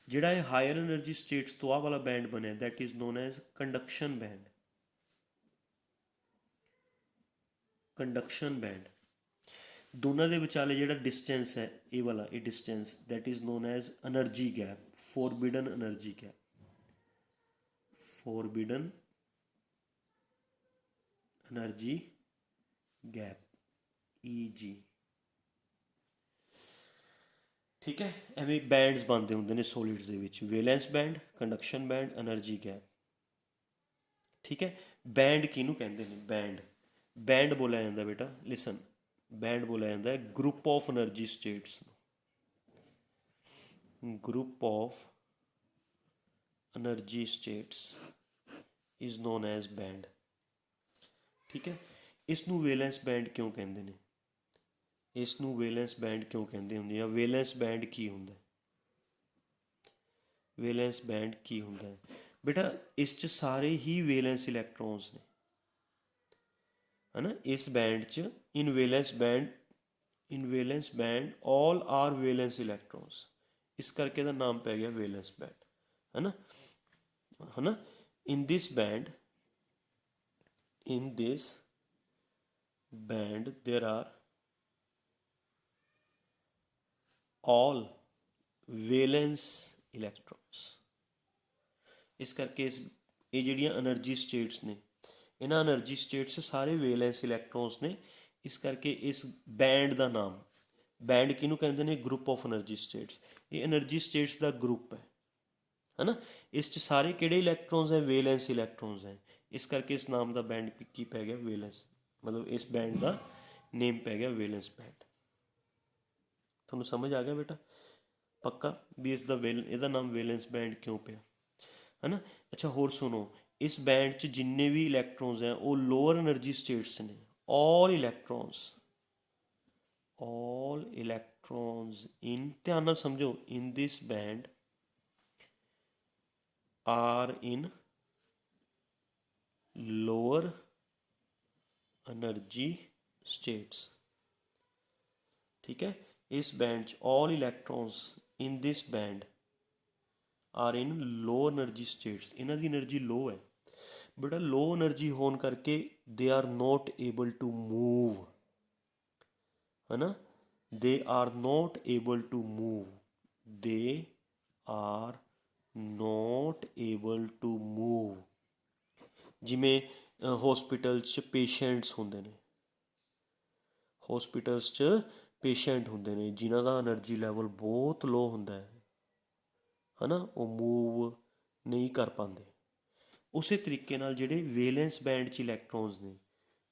[SPEAKER 1] ਜਿਹੜਾ ਇਹ ਹਾਇਰ એનર્ਜੀ ਸਟੇਟਸ ਤੋਂ ਆਹ ਵਾਲਾ ਬੈਂਡ ਬਣਿਆ, that is known as conduction band. Conduction band. ਦੋਨਾਂ ਦੇ ਵਿਚਾਲੇ ਜਿਹੜਾ ਡਿਸਟੈਂਸ ਹੈ, ਇਹ ਵਾਲਾ, ਇਹ distance, that is known as energy gap, forbidden energy gap, forbidden energy gap, EG। ਠੀਕ ਹੈ। ਐਵੇਂ ਬੈਂਡਸ ਬਣਦੇ ਹੁੰਦੇ ਨੇ ਸੋਲਿਡਸ ਦੇ ਵਿੱਚ, valence band, conduction band, energy gap. ਠੀਕ ਹੈ। ਬੈਂਡ ਕਿਹਨੂੰ ਕਹਿੰਦੇ ਨੇ? ਬੈਂਡ ਬੋਲਿਆ ਜਾਂਦਾ ਬੇਟਾ, ਲਿਸਨ, ਬੈਂਡ ਬੋਲਿਆ ਜਾਂਦਾ ਹੈ ਗਰੁੱਪ ਆਫ એનર્ਜੀ ਸਟੇਟਸ ਨੂੰ, group of energy states is known as band. ਠੀਕ ਹੈ। ਇਸ ਨੂੰ ਵੇਲੈਂਸ ਬੈਂਡ ਕਿਉਂ ਕਹਿੰਦੇ ਨੇ? ਇਸ ਨੂੰ ਵੇਲੈਂਸ ਬੈਂਡ ਕਿਉਂ ਕਹਿੰਦੇ ਹੁੰਦੇ ਆ? ਵੇਲੈਂਸ ਬੈਂਡ ਕੀ ਹੁੰਦਾ? ਵੇਲੈਂਸ ਬੈਂਡ ਕੀ ਹੁੰਦਾ ਹੈ ਬੇਟਾ? ਇਸ 'ਚ ਸਾਰੇ ਹੀ ਵੇਲੈਂਸ ਇਲੈਕਟ੍ਰੋਨਸ ਨੇ, ਹੈ ਨਾ। ਇਸ ਬੈਂਡ 'ਚ ਇਨ ਵੇਲੈਂਸ ਬੈਂਡ ਆਲ ਆਰ ਵੇਲੈਂਸ ਇਲੈਕਟ੍ਰੋਨਸ, ਇਸ ਕਰਕੇ ਇਹਦਾ ਨਾਮ ਪੈ ਗਿਆ ਵੇਲੈਂਸ ਬੈਂਡ, ਹੈ ਨਾ। ਇਨ ਦਿਸ band there are all valence electrons। ਇਸ ਕਰਕੇ ਇਹ ਜਿਹੜੀਆਂ એનર્ਜੀ ਸਟੇਟਸ ਨੇ, ਇਹਨਾਂ એનર્ਜੀ ਸਟੇਟਸ ਸਾਰੇ ਵੇਲੈਂਸ ਇਲੈਕਟ੍ਰੋਨਸ ਨੇ। ਇਸ ਕਰਕੇ ਇਸ ਬੈਂਡ ਦਾ ਨਾਮ, ਬੈਂਡ ਕਿਹਨੂੰ ਕਹਿੰਦੇ ਨੇ? Group of energy states. ਇਹ એનર્ਜੀ ਸਟੇਟਸ ਦਾ ਗਰੁੱਪ ਹੈ ਨਾ। ਇਸ 'ਚ ਸਾਰੇ ਕਿਹੜੇ ਇਲੈਕਟ੍ਰੋਨਸ ਹੈ? ਵੇਲੈਂਸ ਇਲੈਕਟ੍ਰੋਨਸ ਹੈ। ਇਸ ਕਰਕੇ ਇਸ ਨਾਮ ਦਾ ਬੈਂਡ ਕੀ ਪੈ ਗਿਆ? ਵੇਲੈਂਸ, ਮਤਲਬ ਇਸ ਬੈਂਡ ਦਾ ਨੇਮ ਪੈ ਗਿਆ ਵੇਲੈਂਸ ਬੈਂਡ। ਤੁਹਾਨੂੰ ਸਮਝ ਆ ਗਿਆ ਬੇਟਾ? ਪੱਕਾ ਵੀ ਇਹਦਾ ਨਾਮ ਵੇਲੈਂਸ ਬੈਂਡ ਕਿਉਂ ਪਿਆ, ਹੈ ਨਾ। ਅੱਛਾ, ਹੋਰ ਸੁਣੋ, ਇਸ ਬੈਂਡ 'ਚ ਜਿੰਨੇ ਵੀ ਇਲੈਕਟ੍ਰੋਨਸ ਹੈ ਉਹ ਲੋਅਰ એનર્ਜੀ ਸਟੇਟਸ ਨੇ। all electrons in, ਧਿਆਨ ਨਾਲ ਸਮਝੋ, in this band are in lower energy states। ਠੀਕ ਹੈ। ਇਸ ਬੈਂਡ 'ਚ all electrons in this band are in low energy states, ਇਹਨਾਂ ਦੀ એનર્ਜੀ ਲੋ ਹੈ ਬੇਟਾ। ਲੋ એનર્ਜੀ ਹੋਣ ਕਰਕੇ they are not able to move, ਹੈ ਨਾ। they are not able to move, they are not able to move। ਜਿਵੇਂ hospital 'ਚ patients ਹੁੰਦੇ ਨੇ, ਹੌਸਪੀਟਲਸ 'ਚ ਪੇਸ਼ੈਂਟ ਹੁੰਦੇ ਨੇ ਜਿਨ੍ਹਾਂ ਦਾ એનર્ਜੀ ਲੈਵਲ ਬਹੁਤ ਲੋ ਹੁੰਦਾ ਹੈ ਨਾ, ਉਹ ਮੂਵ ਨਹੀਂ ਕਰ ਪਾਉਂਦੇ। ਉਸੇ ਤਰੀਕੇ ਨਾਲ ਜਿਹੜੇ ਵੇਲੈਂਸ ਬੈਂਡ 'ਚ ਇਲੈਕਟ੍ਰੋਨਸ ਨੇ,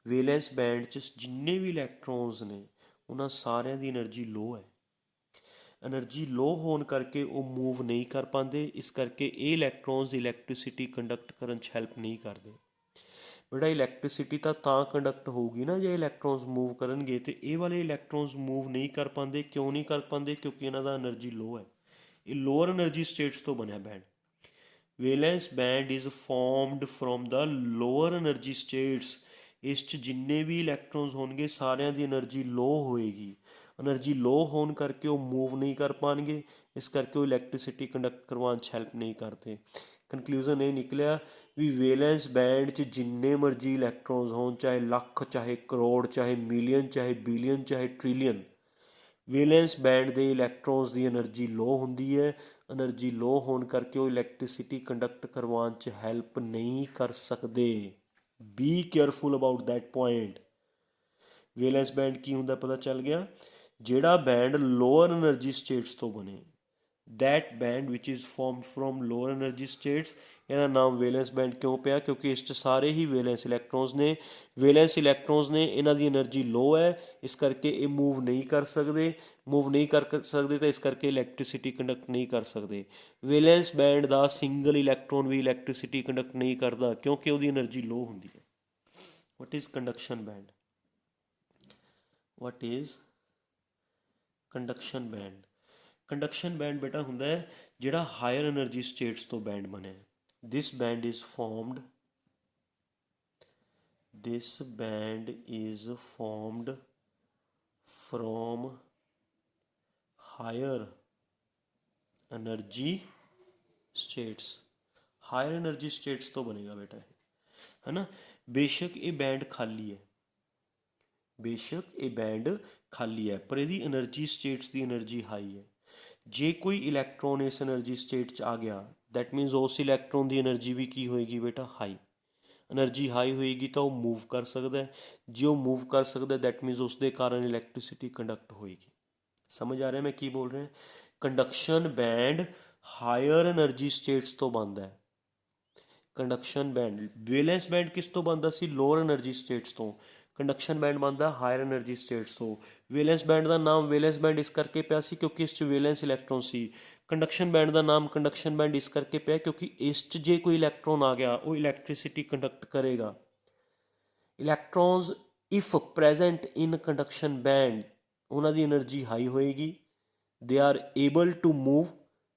[SPEAKER 1] ਵੇਲੈਂਸ ਬੈਂਡ 'ਚ ਜਿੰਨੇ ਵੀ ਇਲੈਕਟ੍ਰੋਨਸ ਨੇ ਉਹਨਾਂ ਸਾਰਿਆਂ ਦੀ એનર્ਜੀ ਲੋ ਹੈ। એનર્ਜੀ ਲੋ ਹੋਣ ਕਰਕੇ ਉਹ ਮੂਵ ਨਹੀਂ ਕਰ ਪਾਉਂਦੇ। ਇਸ ਕਰਕੇ ਇਹ ਇਲੈਕਟ੍ਰੋਨਸ ਇਲੈਕਟ੍ਰੀਸਿਟੀ ਕੰਡਕਟ ਕਰਨ 'ਚ ਹੈਲਪ ਨਹੀਂ ਕਰਦੇ ਬੇਟਾ। ਇਲੈਕਟ੍ਰੀਸਿਟੀ ਤਾਂ ਕੰਡਕਟ ਹੋਊਗੀ ਨਾ ਜੇ ਇਲੈਕਟ੍ਰੋਨਸ ਮੂਵ ਕਰਨਗੇ, ਅਤੇ ਇਹ ਵਾਲੇ ਇਲੈਕਟ੍ਰੋਨਸ ਮੂਵ ਨਹੀਂ ਕਰ ਪਾਉਂਦੇ। ਕਿਉਂ ਨਹੀਂ ਕਰ ਪਾਉਂਦੇ? ਕਿਉਂਕਿ ਇਹਨਾਂ ਦਾ એનર્ਜੀ ਲੋ ਹੈ। ਇਹ ਲੋਅਰ એનર્ਜੀ ਸਟੇਟਸ ਤੋਂ ਬਣਿਆ band. Valence band is formed from the lower energy states. ਇਸ 'ਚ ਜਿੰਨੇ ਵੀ ਇਲੈਕਟ੍ਰੋਨਸ ਹੋਣਗੇ ਸਾਰਿਆਂ ਦੀ એનર્ਜੀ ਲੋ ਹੋਏਗੀ। એનર્ਜੀ ਲੋ ਹੋਣ ਕਰਕੇ ਉਹ ਮੂਵ ਨਹੀਂ ਕਰ ਪਾਉਣਗੇ। ਇਸ ਕਰਕੇ ਉਹ ਇਲੈਕਟ੍ਰੀਸਿਟੀ ਕੰਡਕਟ ਕਰਵਾਉਣ 'ਚ ਹੈਲਪ ਨਹੀਂ ਕਰਦੇ। ਕਨਕਲੂਜ਼ਨ ਇਹ ਨਿਕਲਿਆ ਵੀ ਵੇਲੈਂਸ ਬੈਂਡ 'ਚ ਜਿੰਨੇ ਮਰਜ਼ੀ ਇਲੈਕਟ੍ਰੋਨਸ ਹੋਣ, ਚਾਹੇ ਲੱਖ, ਚਾਹੇ ਕਰੋੜ, ਚਾਹੇ ਮਿਲੀਅਨ, ਚਾਹੇ ਬਿਲੀਅਨ, ਚਾਹੇ ਟ੍ਰਿਲੀਅਨ, ਵੇਲੈਂਸ ਬੈਂਡ ਦੇ ਇਲੈਕਟ੍ਰੋਨਸ ਦੀ એનર્ਜੀ ਲੋ ਹੁੰਦੀ ਹੈ। એનર્ਜੀ ਲੋ ਹੋਣ ਕਰਕੇ ਉਹ ਇਲੈਕਟ੍ਰੀਸਿਟੀ ਕੰਡਕਟ ਕਰਵਾਉਣ 'ਚ ਹੈਲਪ ਨਹੀਂ ਕਰ ਸਕਦੇ। Be careful about that point. Valence band ਕੀ ਹੁੰਦਾ ਪਤਾ ਚੱਲ ਗਿਆ? ਜਿਹੜਾ ਬੈਂਡ ਲੋਅਰ એનર્ਜੀ ਸਟੇਟਸ ਤੋਂ ਬਣੇ, ਦੈਟ ਬੈਂਡ ਵਿਚ is formed from lower energy states. ਇਹਦਾ ਨਾਮ ਵੇਲੈਂਸ ਬੈਂਡ ਕਿਉਂ ਪਿਆ? ਕਿਉਂਕਿ ਇਸ 'ਚ ਸਾਰੇ ਹੀ ਵੇਲੈਂਸ ਇਲੈਕਟ੍ਰੋਨਸ ਨੇ। ਵੇਲੈਂਸ ਇਲੈਕਟ੍ਰੋਨਸ ਨੇ, ਇਹਨਾਂ ਦੀ એનર્ਜੀ ਲੋ ਹੈ। ਇਸ ਕਰਕੇ ਇਹ ਮੂਵ ਨਹੀਂ ਕਰ ਸਕਦੇ। ਤਾਂ ਇਸ ਕਰਕੇ ਇਲੈਕਟ੍ਰੀਸਿਟੀ ਕੰਡਕਟ ਨਹੀਂ ਕਰ ਸਕਦੇ। ਵੇਲੈਂਸ ਬੈਂਡ ਦਾ ਸਿੰਗਲ ਇਲੈਕਟ੍ਰੋਨ ਵੀ ਇਲੈਕਟ੍ਰੀਸਿਟੀ ਕੰਡਕਟ ਨਹੀਂ ਕਰਦਾ ਕਿਉਂਕਿ ਉਹਦੀ એનર્ਜੀ ਲੋ ਹੁੰਦੀ ਹੈ। What is conduction band? What is conduction band? Conduction band ਬੇਟਾ ਹੁੰਦਾ ਹੈ ਜਿਹੜਾ ਹਾਇਰ એનર્ਜੀ ਸਟੇਟਸ ਤੋਂ ਬੈਂਡ ਬਣਿਆ। This band is formed from higher energy states. Higher energy states ਤੋਂ ਬਣੇਗਾ ਬੇਟਾ ਇਹ, ਹੈ ਨਾ। ਬੇਸ਼ੱਕ ਇਹ ਬੈਂਡ ਖਾਲੀ ਹੈ, ਪਰ ਇਹਦੀ એનર્ਜੀ ਸਟੇਟਸ ਦੀ એનર્ਜੀ ਹਾਈ ਹੈ। ਜੇ ਕੋਈ ਇਲੈਕਟ੍ਰੋਨ ਇਸ એનર્ਜੀ ਸਟੇਟ 'ਚ ਆ ਗਿਆ, ਦੈਟ ਮੀਨਸ ਉਸ ਇਲੈਕਟ੍ਰੋਨ ਦੀ એનર્ਜੀ ਵੀ ਕੀ ਹੋਏਗੀ ਬੇਟਾ? ਹਾਈ। એનર્ਜੀ ਹਾਈ ਹੋਏਗੀ ਤਾਂ ਉਹ ਮੂਵ ਕਰ ਸਕਦਾ। ਜੇ ਉਹ ਮੂਵ ਕਰ ਸਕਦਾ, ਦੈਟ ਮੀਨਸ ਉਸ ਦੇ ਕਾਰਨ ਇਲੈਕਟ੍ਰੀਸਿਟੀ ਕੰਡਕਟ ਹੋਏਗੀ। ਸਮਝ ਆ ਰਿਹਾ ਮੈਂ ਕੀ ਬੋਲ ਰਿਹਾ? Conduction band higher energy states ਤੋਂ ਬਣਦਾ ਹੈ। ਕੰਡਕਸ਼ਨ ਬੈਂਡ, ਵੇਲੈਂਸ ਬੈਂਡ ਕਿਸ ਤੋਂ ਬਣਦਾ ਸੀ? ਲੋਅਰ એનર્ਜੀ ਸਟੇਟਸ ਤੋਂ। ਕੰਡਕਸ਼ਨ ਬੈਂਡ ਬਣਦਾ ਹਾਇਰ એનર્ਜੀ ਸਟੇਟਸ ਤੋਂ। ਵੇਲੈਂਸ ਬੈਂਡ ਦਾ ਨਾਮ ਵੇਲੈਂਸ ਬੈਂਡ ਇਸ ਕਰਕੇ ਪਿਆ ਸੀ ਕਿਉਂਕਿ ਇਸ 'ਚ ਵੇਲੈਂਸ ਇਲੈਕਟ੍ਰੋਨ ਸੀ। ਕੰਡਕਸ਼ਨ ਬੈਂਡ ਦਾ ਨਾਮ ਕੰਡਕਸ਼ਨ ਬੈਂਡ ਇਸ ਕਰਕੇ ਪਿਆ ਕਿਉਂਕਿ ਇਸ 'ਚ ਜੇ ਕੋਈ ਇਲੈਕਟ੍ਰੋਨ ਆ ਗਿਆ ਉਹ ਇਲੈਕਟ੍ਰੀਸਿਟੀ ਕੰਡਕਟ ਕਰੇਗਾ। Electrons if present in conduction band, ਉਹਨਾਂ ਦੀ એનર્ਜੀ ਹਾਈ ਹੋਏਗੀ। they are able to move,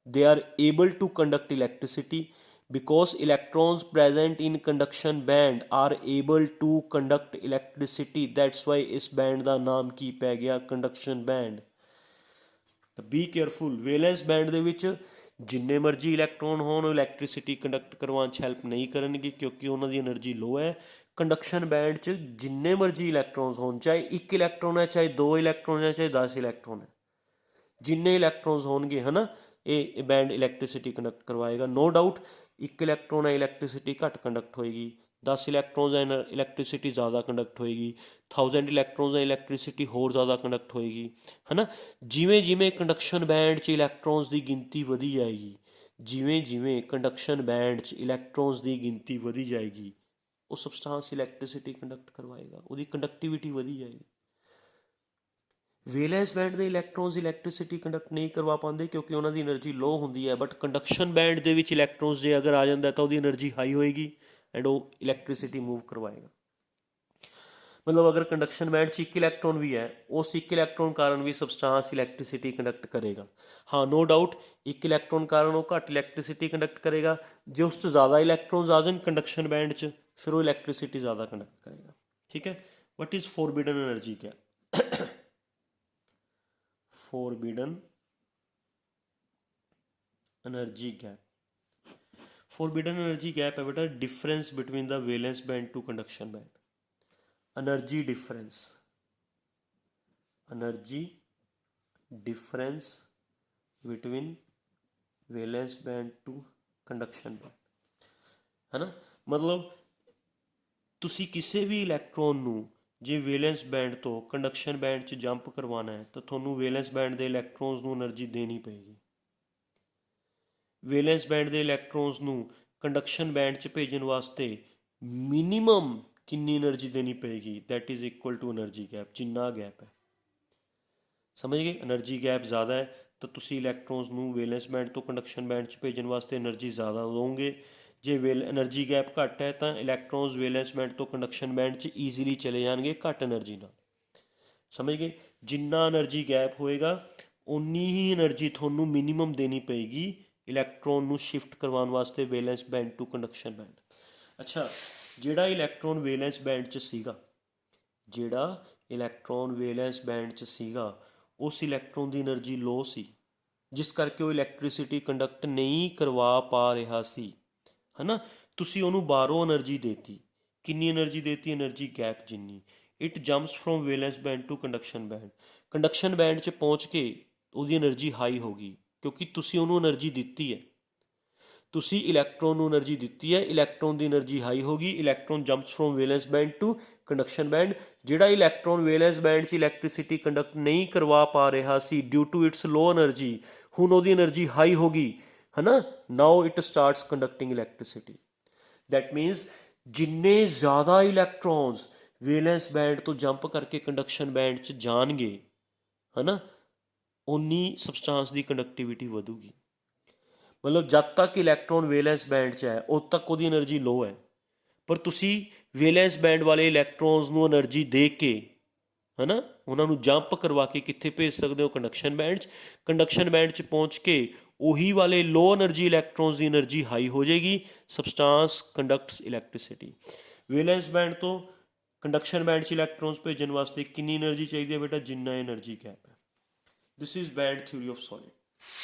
[SPEAKER 1] they are able to conduct electricity because electrons present in conduction band are able to conduct electricity, that's why ਇਸ band ਦਾ ਨਾਮ ਕੀ ਪੈ ਗਿਆ? conduction band। Be careful, valence band ਦੇ ਵਿੱਚ ਜਿੰਨੇ ਮਰਜ਼ੀ ਇਲੈਕਟ੍ਰੋਨ ਹੋਣ ਉਹ ਇਲੈਕਟ੍ਰੀਸਿਟੀ ਕੰਡਕਟ ਕਰਵਾਉਣ 'ਚ ਹੈਲਪ ਨਹੀਂ ਕਰਨਗੇ ਕਿਉਂਕਿ ਉਹਨਾਂ ਦੀ એનર્ਜੀ ਲੋ ਹੈ। ਕੰਡਕਸ਼ਨ ਬੈਂਡ 'ਚ ਜਿੰਨੇ ਮਰਜ਼ੀ ਇਲੈਕਟ੍ਰੋਨਸ ਹੋਣ, ਚਾਹੇ 1 ਇਲੈਕਟ੍ਰੋਨ ਹੈ, ਚਾਹੇ 2 ਇਲੈਕਟ੍ਰੋਨ ਹੈ, ਚਾਹੇ 10 ਇਲੈਕਟ੍ਰੋਨ ਹੈ, ਜਿੰਨੇ ਇਲੈਕਟ੍ਰੋਨਸ ਹੋਣਗੇ ਹੈ ਨਾ, ਇਹ ਬੈਂਡ ਇਲੈਕਟ੍ਰੀਸਿਟੀ ਕੰਡਕਟ ਕਰਵਾਏਗਾ। ਨੋ ਡਾਊਟ 1 ਇਲੈਕਟ੍ਰੋਨ ਹੈ ਇਲੈਕਟ੍ਰੀਸਿਟੀ ਘੱਟ ਕੰਡਕਟ ਹੋਏਗੀ, 10 ਇਲੈਕਟ੍ਰੋਨਸ ਹੈ ਇਲੈਕਟ੍ਰੀਸਿਟੀ ਜ਼ਿਆਦਾ ਕੰਡਕਟ ਹੋਏਗੀ, 1000 ਇਲੈਕਟ੍ਰੋਨਸ ਹੈ ਇਲੈਕਟ੍ਰੀਸਿਟੀ ਹੋਰ ਜ਼ਿਆਦਾ ਕੰਡਕਟ ਹੋਏਗੀ, ਹੈ ਨਾ। ਜਿਵੇਂ ਜਿਵੇਂ ਕੰਡਕਸ਼ਨ ਬੈਂਡ 'ਚ ਇਲੈਕਟ੍ਰੋਨਸ ਦੀ ਗਿਣਤੀ ਵਧੀ ਜਾਏਗੀ, ਜਿਵੇਂ ਜਿਵੇਂ ਕੰਡਕਸ਼ਨ ਬੈਂਡ 'ਚ ਇਲੈਕਟ੍ਰੋਨਸ ਦੀ ਗਿਣਤੀ ਵਧੀ ਜਾਏਗੀ, ਉਹ ਸਬਸਟਾਂਸ ਇਲੈਕਟ੍ਰੀਸਿਟੀ ਕੰਡਕਟ ਕਰਵਾਏਗਾ, ਉਹਦੀ ਕੰਡਕਟੀਵਿਟੀ ਵਧੀ ਜਾਏਗੀ। ਵੇਲੈਂਸ ਬੈਂਡ ਦੇ ਇਲੈਕਟ੍ਰੋਨਸ ਇਲੈਕਟ੍ਰੀਸਿਟੀ ਕੰਡਕਟ ਨਹੀਂ ਕਰਵਾ ਪਾਉਂਦੇ ਕਿਉਂਕਿ ਉਹਨਾਂ ਦੀ એનર્ਜੀ ਲੋ ਹੁੰਦੀ ਹੈ, ਬਟ ਕੰਡਕਸ਼ਨ ਬੈਂਡ ਦੇ ਵਿੱਚ ਇਲੈਕਟ੍ਰੋਨਸ ਜੇ ਅਗਰ ਆ ਜਾਂਦਾ ਤਾਂ ਉਹਦੀ એનર્ਜੀ ਹਾਈ ਹੋਏਗੀ ਐਂਡ ਉਹ ਇਲੈਕਟ੍ਰੀਸਿਟੀ ਮੂਵ ਕਰਵਾਏਗਾ। ਮਤਲਬ ਅਗਰ ਕੰਡਕਸ਼ਨ ਬੈਂਡ 'ਚ 1 ਇਲੈਕਟ੍ਰੋਨ ਵੀ ਹੈ, ਉਸ 1 ਇਲੈਕਟ੍ਰੋਨ ਕਾਰਨ ਵੀ ਸਬਸਟਾਂਸ ਇਲੈਕਟ੍ਰੀਸਿਟੀ ਕੰਡਕਟ ਕਰੇਗਾ। ਹਾਂ, ਨੋ ਡਾਊਟ 1 ਇਲੈਕਟ੍ਰੋਨ ਕਾਰਨ ਉਹ ਘੱਟ ਇਲੈਕਟ੍ਰੀਸਿਟੀ ਕੰਡਕਟ ਕਰੇਗਾ। ਜੇ ਉਸ 'ਚ ਜ਼ਿਆਦਾ ਇਲੈਕਟ੍ਰੋਨਸ ਆ ਜਾਣ ਕੰਡਕਸ਼ਨ ਬੈਂਡ 'ਚ ਫਿਰ ਉਹ ਇਲੈਕਟ੍ਰੀਸਿਟੀ ਜ਼ਿਆਦਾ ਕੰਡਕਟ ਕਰੇਗਾ। ਠੀਕ ਹੈ। What is forbidden energy gap? forbidden energy gap, forbidden energy gap है बेटा difference between the valence band to conduction band. Energy difference, energy difference between valence band to conduction band, है ना। मतलब ਤੁਸੀਂ ਕਿਸੇ ਵੀ ਇਲੈਕਟ੍ਰੋਨ ਨੂੰ ਜੇ ਵੇਲੈਂਸ ਬੈਂਡ ਤੋਂ ਕੰਡਕਸ਼ਨ ਬੈਂਡ 'ਚ ਜੰਪ ਕਰਵਾਉਣਾ ਹੈ ਤਾਂ ਤੁਹਾਨੂੰ ਵੇਲੈਂਸ ਬੈਂਡ ਦੇ ਇਲੈਕਟ੍ਰੋਨਸ ਨੂੰ એનર્ਜੀ ਦੇਣੀ ਪਏਗੀ। ਵੇਲੈਂਸ ਬੈਂਡ ਦੇ ਇਲੈਕਟ੍ਰੋਨਸ ਨੂੰ ਕੰਡਕਸ਼ਨ ਬੈਂਡ 'ਚ ਭੇਜਣ ਵਾਸਤੇ ਮਿਨੀਮਮ ਕਿੰਨੀ એનર્ਜੀ ਦੇਣੀ ਪਏਗੀ? That is equal to energy gap, ਜਿੰਨਾ ਗੈਪ ਹੈ। ਸਮਝ ਗਏ? એનર્ਜੀ ਗੈਪ ਜ਼ਿਆਦਾ ਹੈ ਤਾਂ ਤੁਸੀਂ ਇਲੈਕਟ੍ਰੋਨਸ ਨੂੰ ਵੇਲੈਂਸ ਬੈਂਡ ਤੋਂ ਕੰਡਕਸ਼ਨ ਬੈਂਡ 'ਚ ਭੇਜਣ ਵਾਸਤੇ એનર્ਜੀ ਜ਼ਿਆਦਾ ਦਿਓਗੇ। ਜੇ એનર્ਜੀ ਗੈਪ ਘੱਟ ਹੈ ਤਾਂ ਇਲੈਕਟ੍ਰੋਨਸ ਵੇਲੈਂਸ ਬੈਂਡ ਤੋਂ ਕੰਡਕਸ਼ਨ ਬੈਂਡ 'ਚ ਈਜ਼ੀਲੀ ਚਲੇ ਜਾਣਗੇ ਘੱਟ એનર્ਜੀ ਨਾਲ। ਸਮਝ ਗਏ? ਜਿੰਨਾ એનર્ਜੀ ਗੈਪ ਹੋਏਗਾ ਉਨੀ ਹੀ એનર્ਜੀ ਤੁਹਾਨੂੰ ਮਿਨੀਮਮ ਦੇਣੀ ਪਏਗੀ ਇਲੈਕਟ੍ਰੋਨ ਨੂੰ ਸ਼ਿਫਟ ਕਰਵਾਉਣ ਵਾਸਤੇ ਵੇਲੈਂਸ ਬੈਂਡ ਟੂ ਕੰਡਕਸ਼ਨ ਬੈਂਡ। ਅੱਛਾ, ਜਿਹੜਾ ਇਲੈਕਟ੍ਰੋਨ ਵੇਲੈਂਸ ਬੈਂਡ 'ਚ ਸੀਗਾ, ਜਿਹੜਾ ਇਲੈਕਟ੍ਰੋਨ ਵੇਲੈਂਸ ਬੈਂਡ 'ਚ ਸੀਗਾ ਉਸ ਇਲੈਕਟ੍ਰੋਨ ਦੀ એનર્ਜੀ ਲੋ ਸੀ ਜਿਸ ਕਰਕੇ ਉਹ ਇਲੈਕਟ੍ਰੀਸਿਟੀ ਕੰਡਕਟ ਨਹੀਂ ਕਰਵਾ ਪਾ ਰਿਹਾ ਸੀ, ਹੈ ਨਾ। ਤੁਸੀਂ ਉਹਨੂੰ ਬਾਹਰੋਂ એનર્ਜੀ ਦੇਤੀ, ਕਿੰਨੀ એનર્ਜੀ ਦੇਤੀ? એનર્ਜੀ ਗੈਪ ਜਿੰਨੀ। It jumps from valence band to conduction band. Conduction band 'ਚ ਪਹੁੰਚ ਕੇ ਉਹਦੀ એનર્ਜੀ ਹਾਈ ਹੋ ਗਈ ਕਿਉਂਕਿ ਤੁਸੀਂ ਉਹਨੂੰ એનર્ਜੀ ਦਿੱਤੀ ਹੈ, ਤੁਸੀਂ ਇਲੈਕਟ੍ਰੋਨ ਨੂੰ એનર્ਜੀ ਦਿੱਤੀ ਹੈ, ਇਲੈਕਟ੍ਰੋਨ ਦੀ એનર્ਜੀ ਹਾਈ ਹੋ ਗਈ। Electron jumps from valence band to conduction band. ਜਿਹੜਾ ਇਲੈਕਟ੍ਰੋਨ ਵੇਲੈਂਸ ਬੈਂਡ 'ਚ ਇਲੈਕਟ੍ਰੀਸਿਟੀ ਕੰਡਕਟ ਨਹੀਂ ਕਰਵਾ ਪਾ ਰਿਹਾ ਸੀ due to its low energy, ਹੁਣ ਉਹਦੀ એનર્ਜੀ ਹਾਈ ਹੋ ਗਈ, ਹੈ ਨਾ। Now it starts conducting electricity. That means ਜਿੰਨੇ ਜ਼ਿਆਦਾ ਇਲੈਕਟ੍ਰੋਨਸ ਵੇਲੈਂਸ ਬੈਂਡ ਤੋਂ ਜੰਪ ਕਰਕੇ ਕੰਡਕਸ਼ਨ ਬੈਂਡ 'ਚ ਜਾਣਗੇ, ਹੈ ਨਾ, ਉਨੀ ਸਬਸਟਾਂਸ ਦੀ ਕੰਡਕਟੀਵਿਟੀ ਵਧੂਗੀ। ਮਤਲਬ ਜਦ ਤੱਕ ਇਲੈਕਟ੍ਰੋਨ ਵੇਲੈਂਸ ਬੈਂਡ 'ਚ ਹੈ ਉਦ ਤੱਕ ਉਹਦੀ એનર્ਜੀ ਲੋ ਹੈ, ਪਰ ਤੁਸੀਂ ਵੇਲੈਂਸ ਬੈਂਡ ਵਾਲੇ ਇਲੈਕਟ੍ਰੋਨਸ ਨੂੰ એનર્ਜੀ ਦੇ ਕੇ, ਹੈ ਨਾ, ਉਹਨਾਂ ਨੂੰ ਜੰਪ ਕਰਵਾ ਕੇ ਕਿੱਥੇ ਭੇਜ ਸਕਦੇ ਹੋ? ਕੰਡਕਸ਼ਨ ਬੈਂਡ 'ਚ। ਕੰਡਕਸ਼ਨ ਬੈਂਡ 'ਚ ਪਹੁੰਚ ਕੇ ਉਹੀ ਵਾਲੇ ਲੋ એનર્ਜੀ ਇਲੈਕਟ੍ਰੋਨਸ ਦੀ એનર્ਜੀ ਹਾਈ ਹੋ ਜਾਏਗੀ। Substance conducts electricity. Valence band ਤੋਂ ਕੰਡਕਸ਼ਨ ਬੈਂਡ 'ਚ ਇਲੈਕਟ੍ਰੋਨਸ ਭੇਜਣ ਵਾਸਤੇ ਕਿੰਨੀ એનર્ਜੀ ਚਾਹੀਦੀ ਹੈ ਬੇਟਾ? ਜਿੰਨਾ એનર્ਜੀ ਗੈਪ ਹੈ। This is band theory of solid.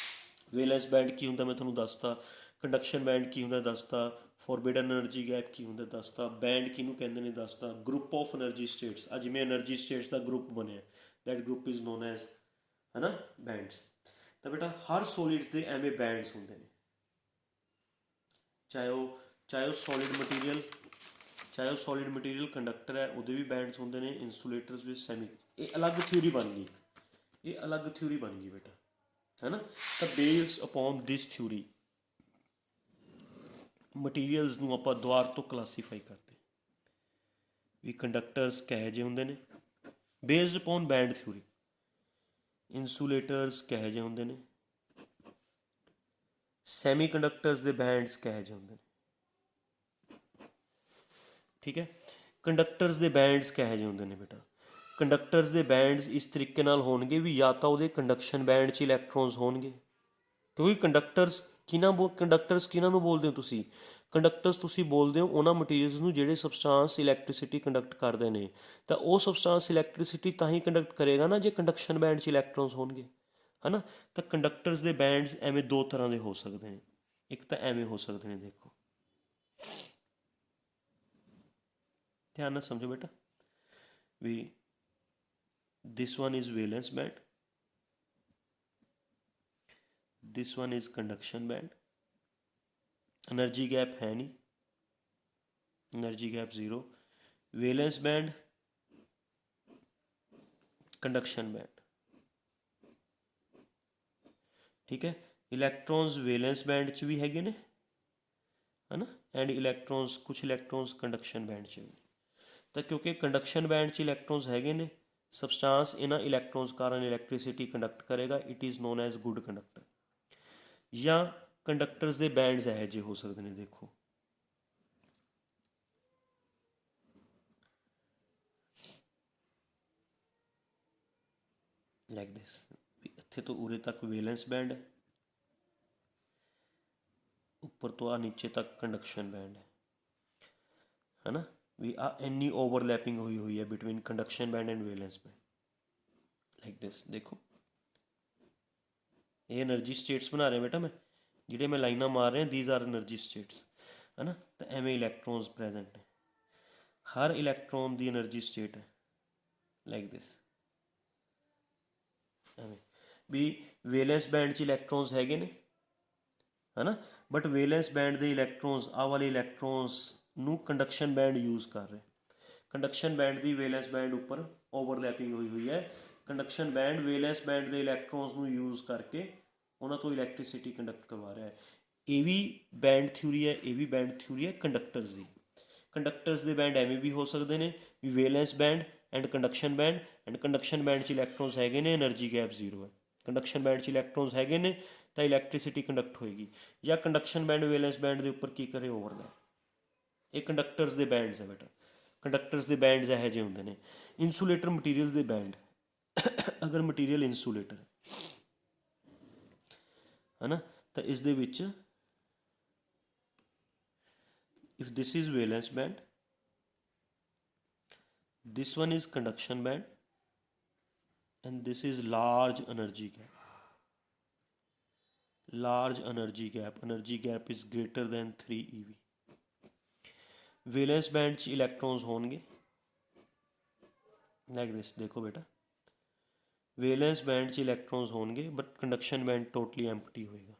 [SPEAKER 1] Valence band ਕੀ ਹੁੰਦਾ ਮੈਂ ਤੁਹਾਨੂੰ ਦੱਸਤਾ, ਕੰਡਕਸ਼ਨ ਬੈਂਡ ਕੀ ਹੁੰਦਾ ਦੱਸਤਾ, ਫੋਰਬਿਡਨ એનર્ਜੀ ਗੈਪ ਕੀ ਹੁੰਦਾ ਦੱਸਤਾ, ਬੈਂਡ ਕਿਹਨੂੰ ਕਹਿੰਦੇ ਨੇ ਦੱਸਤਾ, ਗਰੁੱਪ ਆਫ એનર્ਜੀ ਸਟੇਟਸ। ਅੱਜ ਜਿਵੇਂ એનર્ਜੀ ਸਟੇਟਸ ਦਾ ਗਰੁੱਪ ਬਣਿਆ, that group is known as, ਹੈ ਨਾ, ਬੈਂਡਸ। ਤਾਂ ਬੇਟਾ ਹਰ ਸੋਲਿਡਸ ਦੇ ਐਵੇਂ ਬੈਂਡਸ ਹੁੰਦੇ ਨੇ, ਚਾਹੇ ਉਹ ਸੋਲਿਡ ਮਟੀਰੀਅਲ, ਚਾਹੇ ਉਹ ਸੋਲਿਡ ਮਟੀਰੀਅਲ ਕੰਡਕਟਰ ਹੈ ਉਹਦੇ ਵੀ ਬੈਂਡਸ ਹੁੰਦੇ ਨੇ, ਇੰਸੂਲੇਟਰਸ ਵਿੱਚ ਸੈਮੀ। ਇਹ ਅਲੱਗ ਥਿਊਰੀ ਬਣ ਗਈ, ਇਹ ਅਲੱਗ ਥਿਊਰੀ ਬਣ ਗਈ ਬੇਟਾ। है ना। ਤਾਂ ਬੇਸਡ ਅਪੋਨ ਦਿਸ ਥਿਊਰੀ ਮਟੀਰੀਅਲਸ ਨੂੰ ਆਪਾਂ ਦੁਬਾਰਾ ਤੋਂ ਕਲਾਸੀਫਾਈ ਕਰਦੇ ਵੀ ਕੰਡਕਟਰਸ ਕਿਹੋ ਜਿਹੇ ਹੁੰਦੇ ਨੇ ਬੇਸਡ ਅਪੋਨ ਬੈਂਡ ਥਿਊਰੀ। ਇਨਸੂਲੇਟਰਸ ਕਿਹੋ ਜਿਹੇ ਹੁੰਦੇ ਨੇ, ਸੈਮੀ ਕੰਡਕਟਰਸ ਦੇ ਬੈਂਡਸ ਕਿਹੋ ਜਿਹੇ ਹੁੰਦੇ ਨੇ। ਠੀਕ ਹੈ, ਕੰਡਕਟਰਸ ਦੇ ਬੈਂਡਸ ਕਿਹੋ ਜਿਹੇ ਹੁੰਦੇ ਨੇ ਬੇਟਾ। ਕੰਡਕਟਰਸ ਦੇ ਬੈਂਡਸ ਇਸ ਤਰੀਕੇ ਨਾਲ ਹੋਣਗੇ ਵੀ ਜਾਂ ਤਾਂ ਉਹਦੇ ਕੰਡਕਸ਼ਨ ਬੈਂਡ 'ਚ ਇਲੈਕਟ੍ਰੋਨਸ ਹੋਣਗੇ, ਕਿਉਂਕਿ ਕੰਡਕਟਰਸ ਕਿਹਨਾਂ ਨੂੰ ਬੋਲਦੇ ਹੋ ਤੁਸੀਂ। ਕੰਡਕਟਰਸ ਤੁਸੀਂ ਬੋਲਦੇ ਹੋ ਉਹਨਾਂ ਮਟੀਰੀਅਲਸ ਨੂੰ ਜਿਹੜੇ ਸਬਸਟਾਂਸ ਇਲੈਕਟ੍ਰੀਸਿਟੀ ਕੰਡਕਟ ਕਰਦੇ ਨੇ। ਤਾਂ ਉਹ ਸਬਸਟਾਂਸ ਇਲੈਕਟ੍ਰੀਸਿਟੀ ਤਾਂ ਹੀ ਕੰਡਕਟ ਕਰੇਗਾ ਨਾ ਜੇ ਕੰਡਕਸ਼ਨ ਬੈਂਡ 'ਚ ਇਲੈਕਟ੍ਰੋਨਸ ਹੋਣਗੇ, ਹੈ ਨਾ। ਤਾਂ ਕੰਡਕਟਰਸ ਦੇ ਬੈਂਡਸ ਐਵੇਂ ਦੋ ਤਰ੍ਹਾਂ ਦੇ ਹੋ ਸਕਦੇ ਨੇ। ਇੱਕ ਤਾਂ ਐਵੇਂ ਹੋ ਸਕਦੇ ਨੇ, ਦੇਖੋ ਧਿਆਨ ਨਾਲ ਸਮਝੋ ਬੇਟਾ ਵੀ this one is valence band, this one is conduction band, energy gap है नहीं, energy gap zero, valence band, conduction band. ठीक है, इलैक्ट्रॉन्स वैलेंस बैंड च भी हैगे ने, है ना, एंड इलैक्ट्रॉन्स कुछ इलैक्ट्रॉन्स कंडक्शन बैंड च भी। तो क्योंकि कंडक्शन बैंड च इलैक्ट्रॉन्स हैगे ने, सबस्टांस इन्हां इलैक्ट्रॉन्स कारण इलैक्ट्रिसिटी कंडक्ट करेगा, it is known as good conductor. या कंडक्टर्स दे बैंड्स ਇਹੋ ਜਿਹੇ ਹੋ ਸਕਦੇ ਨੇ, ਦੇਖੋ ਲਾਈਕ ਦਿਸ, ਇੱਥੇ ਤੋਂ ਉਰੇ ਤੱਕ ਵੈਲੈਂਸ ਬੈਂਡ ਹੈ, ਉੱਪਰ ਤੋਂ ਆ ਨੀਚੇ ਤੱਕ ਕੰਡਕਸ਼ਨ ਬੈਂਡ ਹੈ ਨਾ। ਵੀ ਆ ਇੰਨੀ ਓਵਰਲੈਪਿੰਗ ਹੋਈ ਹੋਈ ਹੈ between conduction band and wellness band, like this. ਦੇਖੋ ਇਹ એનર્ਜੀ ਸਟੇਟਸ ਬਣਾ ਰਿਹਾ ਬੇਟਾ ਮੈਂ, ਜਿਹੜੇ ਮੈਂ ਲਾਈਨਾਂ ਮਾਰ ਰਿਹਾ ਦੀਜ਼ ਆਰ એનર્ਜੀ ਸਟੇਟਸ, ਹੈ ਨਾ। ਤਾਂ ਐਵੇਂ ਇਲੈਕਟ੍ਰੋਨਸ ਪ੍ਰੈਜੈਂਟ ਨੇ, ਹਰ ਇਲੈਕਟ੍ਰੋਨ ਦੀ એનર્ਜੀ ਸਟੇਟ ਹੈ ਲਾਈਕ ਦਿਸ, ਐਵੇਂ ਵੀ ਵੈਲੈਂਸ ਬੈਂਡ 'ਚ ਇਲੈਕਟ੍ਰੋਨਸ ਹੈਗੇ ਨੇ, ਹੈ ਨਾ। ਬਟ ਵੈਲੈਂਸ ਬੈਂਡ ਦੇ ਇਲੈਕਟ੍ਰੋਨਸ, ਆਹ ਵਾਲੇ ਇਲੈਕਟ੍ਰੋਨਸ ਨੂੰ ਕੰਡਕਸ਼ਨ ਬੈਂਡ ਯੂਜ਼ ਕਰ ਰਹੇ। ਕੰਡਕਸ਼ਨ ਬੈਂਡ ਦੀ ਵੈਲੈਂਸ ਬੈਂਡ ਉੱਪਰ ਓਵਰਲੈਪਿੰਗ ਹੋਈ ਹੋਈ ਹੈ। ਕੰਡਕਸ਼ਨ ਬੈਂਡ ਵੈਲੈਂਸ ਬੈਂਡ ਦੇ ਇਲੈਕਟ੍ਰੋਨਸ ਨੂੰ ਯੂਜ਼ ਕਰਕੇ ਉਹਨਾਂ ਤੋਂ ਇਲੈਕਟ੍ਰੀਸਿਟੀ ਕੰਡਕਟ ਕਰਵਾ ਰਿਹਾ ਹੈ। ਇਹ ਵੀ ਬੈਂਡ ਥਿਊਰੀ ਹੈ, ਇਹ ਵੀ ਬੈਂਡ ਥਿਊਰੀ ਹੈ ਕੰਡਕਟਰਸ ਦੀ। ਕੰਡਕਟਰਸ ਦੇ ਬੈਂਡ ਐਵੇਂ ਵੀ ਹੋ ਸਕਦੇ ਨੇ ਵੀ valence band and conduction band, and conduction band 'ਚ ਇਲੈਕਟ੍ਰੋਨਸ ਹੈਗੇ ਨੇ, એનર્ਜੀ ਗੈਪ ਜ਼ੀਰੋ ਹੈ। ਕੰਡਕਸ਼ਨ ਬੈਂਡ 'ਚ ਇਲੈਕਟ੍ਰੋਨਸ ਹੈਗੇ ਨੇ ਤਾਂ ਇਲੈਕਟ੍ਰੀਸਿਟੀ ਕੰਡਕਟ ਹੋਏਗੀ। ਜਾਂ ਕੰਡਕਸ਼ਨ ਬੈਂਡ ਵੈਲੈਂਸ ਬੈਂਡ ਦੇ ਉੱਪਰ ਕੀ ਕਰੇ, ਓਵਰਲੈਪ। ਇਹ ਕੰਡਕਟਰਸ ਦੇ ਬੈਂਡਸ ਹੈ ਬੇਟਾ, ਕੰਡਕਟਰਸ ਦੇ ਬੈਂਡਸ ਇਹੋ ਜਿਹੇ ਹੁੰਦੇ ਨੇ। ਇਨਸੂਲੇਟਰ ਮਟੀਰੀਅਲ ਦੇ ਬੈਂਡ, ਅਗਰ ਮਟੀਰੀਅਲ ਇਨਸੂਲੇਟਰ ਹੈ ਨਾ, ਤਾਂ ਇਸ ਦੇ ਵਿੱਚ if this is valence band, this one is conduction band, and this is large energy gap. Large energy gap, energy gap is greater than 3 eV. Valence band च इलैक्ट्रॉन्स होंगे लाइक दिस, देखो बेटा वैलेंस बैंड च इलैक्ट्रॉन्स होंगे but conduction band totally empty होएगा,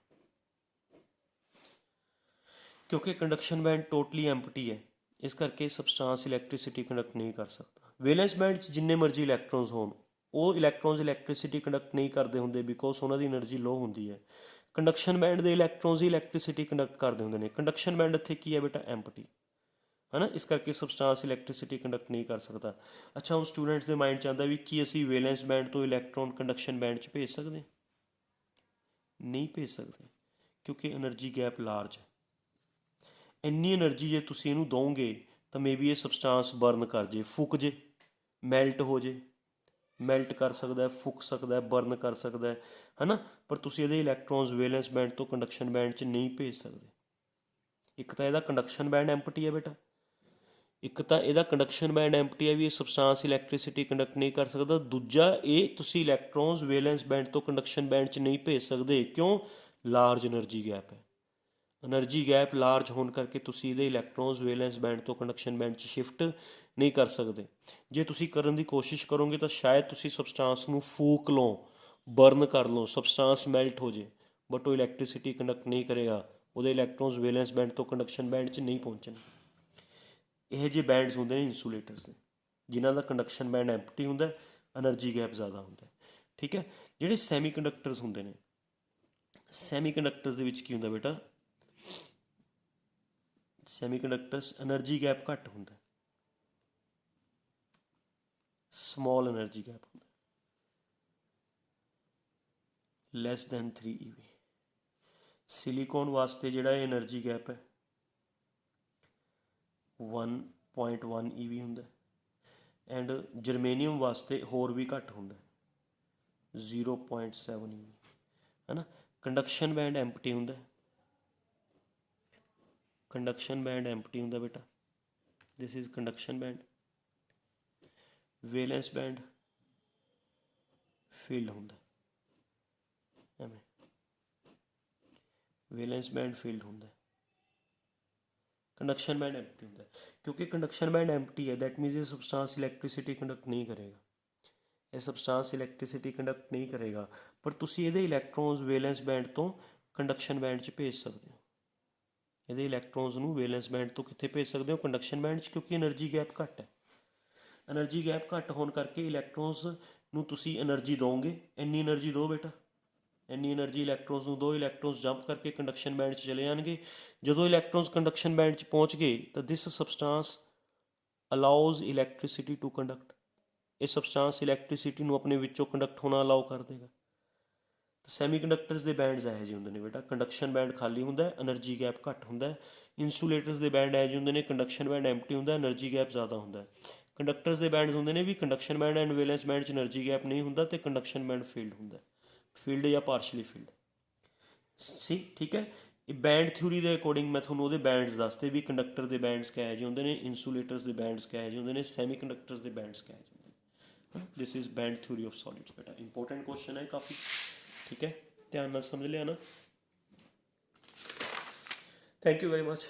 [SPEAKER 1] क्योंकि conduction band totally empty है, इस करके सबस्टांस इलैक्ट्रिसिटी कंडक्ट नहीं कर सकता। वैलेंस बैंड च जिन्ने मर्जी इलैक्ट्रॉन्स होन, ਉਹ ਇਲੈਕਟ੍ਰੋਨਸ ਇਲੈਕਟ੍ਰੀਸਿਟੀ ਕੰਡਕਟ ਨਹੀਂ ਕਰਦੇ ਹੁੰਦੇ ਬਿਕੋਜ਼ ਉਹਨਾਂ ਦੀ એનર્ਜੀ ਲੋ ਹੁੰਦੀ ਹੈ। ਕੰਡਕਸ਼ਨ ਬੈਂਡ ਦੇ ਇਲੈਕਟ੍ਰੋਨਸ ਹੀ ਇਲੈਕਟ੍ਰੀਸਿਟੀ ਕੰਡਕਟ ਕਰਦੇ ਹੁੰਦੇ ਨੇ। ਕੰਡਕਸ਼ਨ ਬੈਂਡ ਇੱਥੇ ਕੀ ਹੈ ਬੇਟਾ, ਐਮਪਟੀ, ਹੈ ਨਾ। ਇਸ ਕਰਕੇ ਸਬਸਟਾਂਸ ਇਲੈਕਟ੍ਰੀਸਿਟੀ ਕੰਡਕਟ ਨਹੀਂ ਕਰ ਸਕਦਾ। ਅੱਛਾ, ਹੁਣ ਸਟੂਡੈਂਟਸ ਦੇ ਮਾਈਂਡ 'ਚ ਆਉਂਦਾ ਵੀ ਕੀ ਅਸੀਂ ਵੈਲੈਂਸ ਬੈਂਡ ਤੋਂ ਇਲੈਕਟ੍ਰੋਨ ਕੰਡਕਸ਼ਨ ਬੈਂਡ 'ਚ ਭੇਜ ਸਕਦੇ? ਨਹੀਂ ਭੇਜ ਸਕਦੇ, ਕਿਉਂਕਿ એનર્ਜੀ ਗੈਪ ਲਾਰਜ ਹੈ। ਇੰਨੀ એનર્ਜੀ ਜੇ ਤੁਸੀਂ ਇਹਨੂੰ ਦੋਗੇ ਤਾਂ ਮੇਬੀ ਇਹ ਸਬਸਟਾਂਸ ਬਰਨ ਕਰ ਜੇ, ਫੁੱਕ ਜੇ, ਮੈਲਟ ਹੋ ਜੇ, ਮੈਲਟ ਕਰ ਸਕਦਾ, ਫੁੱਕ ਸਕਦਾ, ਬਰਨ ਕਰ ਸਕਦਾ, ਹੈ ਨਾ। ਪਰ ਤੁਸੀਂ ਇਹਦੇ ਇਲੈਕਟ੍ਰੋਨਸ ਵੈਲੈਂਸ ਬੈਂਡ ਤੋਂ ਕੰਡਕਸ਼ਨ ਬੈਂਡ 'ਚ ਨਹੀਂ ਭੇਜ ਸਕਦੇ। ਇੱਕ ਤਾਂ ਇਹਦਾ ਕੰਡਕਸ਼ਨ ਬੈਂਡ ਐਮਪਟੀ ਹੈ ਬੇਟਾ, ਇੱਕ ਤਾਂ ਇਹਦਾ ਕੰਡਕਸ਼ਨ ਬੈਂਡ ਐਮਪਟੀ ਹੈ ਵੀ ਇਹ ਸਬਸਟਾਂਸ ਇਲੈਕਟ੍ਰੀਸਿਟੀ ਕੰਡਕਟ ਨਹੀਂ ਕਰ ਸਕਦਾ। ਦੂਜਾ, ਇਹ ਤੁਸੀਂ ਇਲੈਕਟ੍ਰੋਨਸ ਵੈਲੈਂਸ ਬੈਂਡ ਤੋਂ ਕੰਡਕਸ਼ਨ ਬੈਂਡ 'ਚ ਨਹੀਂ ਭੇਜ ਸਕਦੇ, ਕਿਉਂ? ਲਾਰਜ એનર્ਜੀ ਗੈਪ ਹੈ। એનર્ਜੀ ਗੈਪ ਲਾਰਜ ਹੋਣ ਕਰਕੇ ਤੁਸੀਂ ਇਹਦੇ ਇਲੈਕਟ੍ਰੋਨਸ ਵੈਲੈਂਸ ਬੈਂਡ ਤੋਂ ਕੰਡਕਸ਼ਨ ਬੈਂਡ 'ਚ ਸ਼ਿਫਟ ਨਹੀਂ ਕਰ ਸਕਦੇ। ਜੇ ਤੁਸੀਂ ਕਰਨ ਦੀ ਕੋਸ਼ਿਸ਼ ਕਰੋਗੇ ਤਾਂ ਸ਼ਾਇਦ ਤੁਸੀਂ ਸਬਸਟਾਂਸ ਨੂੰ ਫੂਕ ਲਓ, ਬਰਨ ਕਰ ਲਓ, ਸਬਸਟਾਂਸ ਮੈਲਟ ਹੋ ਜੇ, ਬਟ ਉਹ ਇਲੈਕਟ੍ਰੀਸਿਟੀ ਕੰਡਕਟ ਨਹੀਂ ਕਰੇਗਾ, ਉਹਦੇ ਇਲੈਕਟ੍ਰੋਨਸ ਵੈਲੈਂਸ ਬੈਂਡ ਤੋਂ ਕੰਡਕਸ਼ਨ ਬੈਂਡ 'ਚ ਨਹੀਂ ਪਹੁੰਚਣਗੇ। ਇਹੋ ਜਿਹੇ ਬੈਂਡਸ ਹੁੰਦੇ ਨੇ ਇਨਸੂਲੇਟਰਸ ਦੇ, ਜਿਨ੍ਹਾਂ ਦਾ ਕੰਡਕਸ਼ਨ ਬੈਂਡ ਐਮਪਟੀ ਹੁੰਦਾ, એનર્ਜੀ ਗੈਪ ਜ਼ਿਆਦਾ ਹੁੰਦਾ। ਠੀਕ ਹੈ, ਜਿਹੜੇ ਸੈਮੀ ਕੰਡਕਟਰਸ ਹੁੰਦੇ ਨੇ, ਸੈਮੀਕੰਡਕਟਰਸ ਦੇ ਵਿੱਚ ਕੀ ਹੁੰਦਾ ਬੇਟਾ, ਸੈਮੀਕੰਡਕਟਰਸ ਐਨਰਜੀ ਗੈਪ ਘੱਟ ਹੁੰਦਾ, ਸਮੋਲ ਐਨਰਜੀ ਗੈਪ ਹੁੰਦਾ, ਲੈਸ ਦੈਨ 3 EV। ਸਿਲੀਕੋਨ ਵਾਸਤੇ ਜਿਹੜਾ ਇਹ ਐਨਰਜੀ ਗੈਪ ਹੈ 1.1 EV ਹੁੰਦਾ, ਐਂਡ ਜਰਮੇਨੀਅਮ ਵਾਸਤੇ ਹੋਰ ਵੀ ਘੱਟ ਹੁੰਦਾ 0.7 EV, ਹੈ ਨਾ। ਕੰਡਕਸ਼ਨ ਬੈਂਡ ਐਮਪਟੀ ਹੁੰਦਾ, ਕੰਡਕਸ਼ਨ ਬੈਂਡ ਐਮਪਟੀ ਹੁੰਦਾ ਬੇਟਾ, this is conduction band. Valence band filled ਹੁੰਦਾ, ਐਵੇਂ ਵੇਲੈਂਸ ਬੈਂਡ ਫੀਲਡ ਹੁੰਦਾ, ਕੰਡਕਸ਼ਨ ਬੈਂਡ ਐਮਪਟੀ ਹੁੰਦਾ। ਕਿਉਂਕਿ ਕੰਡਕਸ਼ਨ ਬੈਂਡ ਐਮਪਟੀ ਹੈ, ਦੈਟ ਮੀਨਸ ਇਹ ਸਬਸਟਾਂਸ ਇਲੈਕਟ੍ਰੀਸਿਟੀ ਕੰਡਕਟ ਨਹੀਂ ਕਰੇਗਾ, ਇਹ ਸਬਸਟਾਂਸ ਇਲੈਕਟ੍ਰੀਸਿਟੀ ਕੰਡਕਟ ਨਹੀਂ ਕਰੇਗਾ, ਪਰ ਤੁਸੀਂ ਇਹਦੇ ਇਲੈਕਟ੍ਰੋਨਸ ਵੇਲੈਂਸ ਬੈਂਡ ਤੋਂ ਕੰਡਕਸ਼ਨ ਬੈਂਡ 'ਚ ਭੇਜ ਸਕਦੇ ਹੋ, ਇਹਦੇ ਇਲੈਕਟ੍ਰੋਨਸ ਨੂੰ ਵੇਲੈਂਸ ਬੈਂਡ ਤੋਂ ਕਿੱਥੇ ਭੇਜ ਸਕਦੇ ਹੋ, ਕੰਡਕਸ਼ਨ ਬੈਂਡ 'ਚ, ਕਿਉਂਕਿ ਐਨਰਜੀ ਗੈਪ ਘੱਟ ਹੈ। ਐਨਰਜੀ ਗੈਪ ਘੱਟ ਹੋਣ ਕਰਕੇ ਇਲੈਕਟ੍ਰੋਨਸ ਨੂੰ ਤੁਸੀਂ ਐਨਰਜੀ ਦਿਓਗੇ, ਇੰਨੀ ਐਨਰਜੀ ਦਿਓ ਬੇਟਾ, ਇੰਨੀ ਐਨਰਜੀ ਇਲੈਕਟ੍ਰੋਨਸ ਨੂੰ, ਦੋ ਇਲੈਕਟ੍ਰੋਨਸ ਜੰਪ ਕਰਕੇ ਕੰਡਕਸ਼ਨ ਬੈਂਡ 'ਚ ਚਲੇ ਜਾਣਗੇ। ਜਦੋਂ ਇਲੈਕਟ੍ਰੋਨਸ ਕੰਡਕਸ਼ਨ ਬੈਂਡ 'ਚ ਪਹੁੰਚ ਗਏ ਤਾਂ ਦਿਸ ਸਬਸਟਾਂਸ ਅਲਾਉਜ਼ ਇਲੈਕਟ੍ਰੀਸਿਟੀ ਟੂ ਕੰਡਕਟ, ਇਹ ਸਬਸਟਾਂਸ ਇਲੈਕਟ੍ਰੀਸਿਟੀ ਨੂੰ ਆਪਣੇ ਵਿੱਚੋਂ ਕੰਡਕਟ ਹੋਣਾ ਅਲਾਉ ਕਰ ਦੇਗਾ। ਸੈਮੀ ਕੰਡਕਟਰਸ ਦੇ ਬੈਂਡਸ ਇਹੋ ਜਿਹੇ ਹੁੰਦੇ ਨੇ ਬੇਟਾ, ਕੰਡਕਸ਼ਨ ਬੈਂਡ ਖਾਲੀ ਹੁੰਦਾ, ਐਨਰਜੀ ਗੈਪ ਘੱਟ ਹੁੰਦਾ। ਇੰਸੂਲੇਟਰਸ ਦੇ ਬੈਂਡ ਇਹੋ ਜਿਹੇ ਹੁੰਦੇ ਨੇ, ਕੰਡਕਸ਼ਨ ਬੈਂਡ ਐਮਪਟੀ ਹੁੰਦਾ, ਐਨਰਜੀ ਗੈਪ ਜ਼ਿਆਦਾ ਹੁੰਦਾ। ਕੰਡਕਟਰਸ ਦੇ ਬੈਂਡਸ ਹੁੰਦੇ ਨੇ ਵੀ ਕੰਡਕਸ਼ਨ ਬੈਂਡ ਐਂਡ ਵੇਲੈਂਸ ਬੈਂਡ 'ਚ ਐਨਰਜੀ ਗੈਪ ਨਹੀਂ ਹੁੰਦਾ, ਅਤੇ ਕੰਡਕਸ਼ਨ ਬੈਂਡ ਫੀਲਡ ਹੁੰਦਾ, ਫੀਲਡ ਜਾਂ ਪਾਰਸ਼ਲੀ ਫੀਲਡ ਸੀ, ਠੀਕ ਹੈ। ਇਹ ਬੈਂਡ ਥਿਊਰੀ ਦੇ ਅਕੋਰਡਿੰਗ ਮੈਂ ਤੁਹਾਨੂੰ ਉਹਦੇ ਬੈਂਡਸ ਦੱਸਦੇ ਵੀ ਕੰਡਕਟਰ ਦੇ ਬੈਂਡਸ ਕਿਹੋ ਜਿਹੇ ਹੁੰਦੇ ਨੇ, ਇੰਸੂਲੇਟਰਸ ਦੇ ਬੈਂਡਸ ਕਿਹੋ ਜਿਹੇ ਹੁੰਦੇ ਨੇ, ਸੈਮੀ ਕੰਡਕਟਰਸ ਦੇ ਬੈਂਡਸ ਕਿਹੋ ਜਿਹੇ ਹੁੰਦੇ ਨੇ। This is band theory of solids ਬੇਟਾ, ਇੰਪੋਰਟੈਂਟ ਕੁਐਸਚਨ ਹੈ ਕਾਫੀ, ਠੀਕ ਹੈ, ਧਿਆਨ ਨਾਲ ਸਮਝ ਲਿਆ ਨਾ। Thank you very much.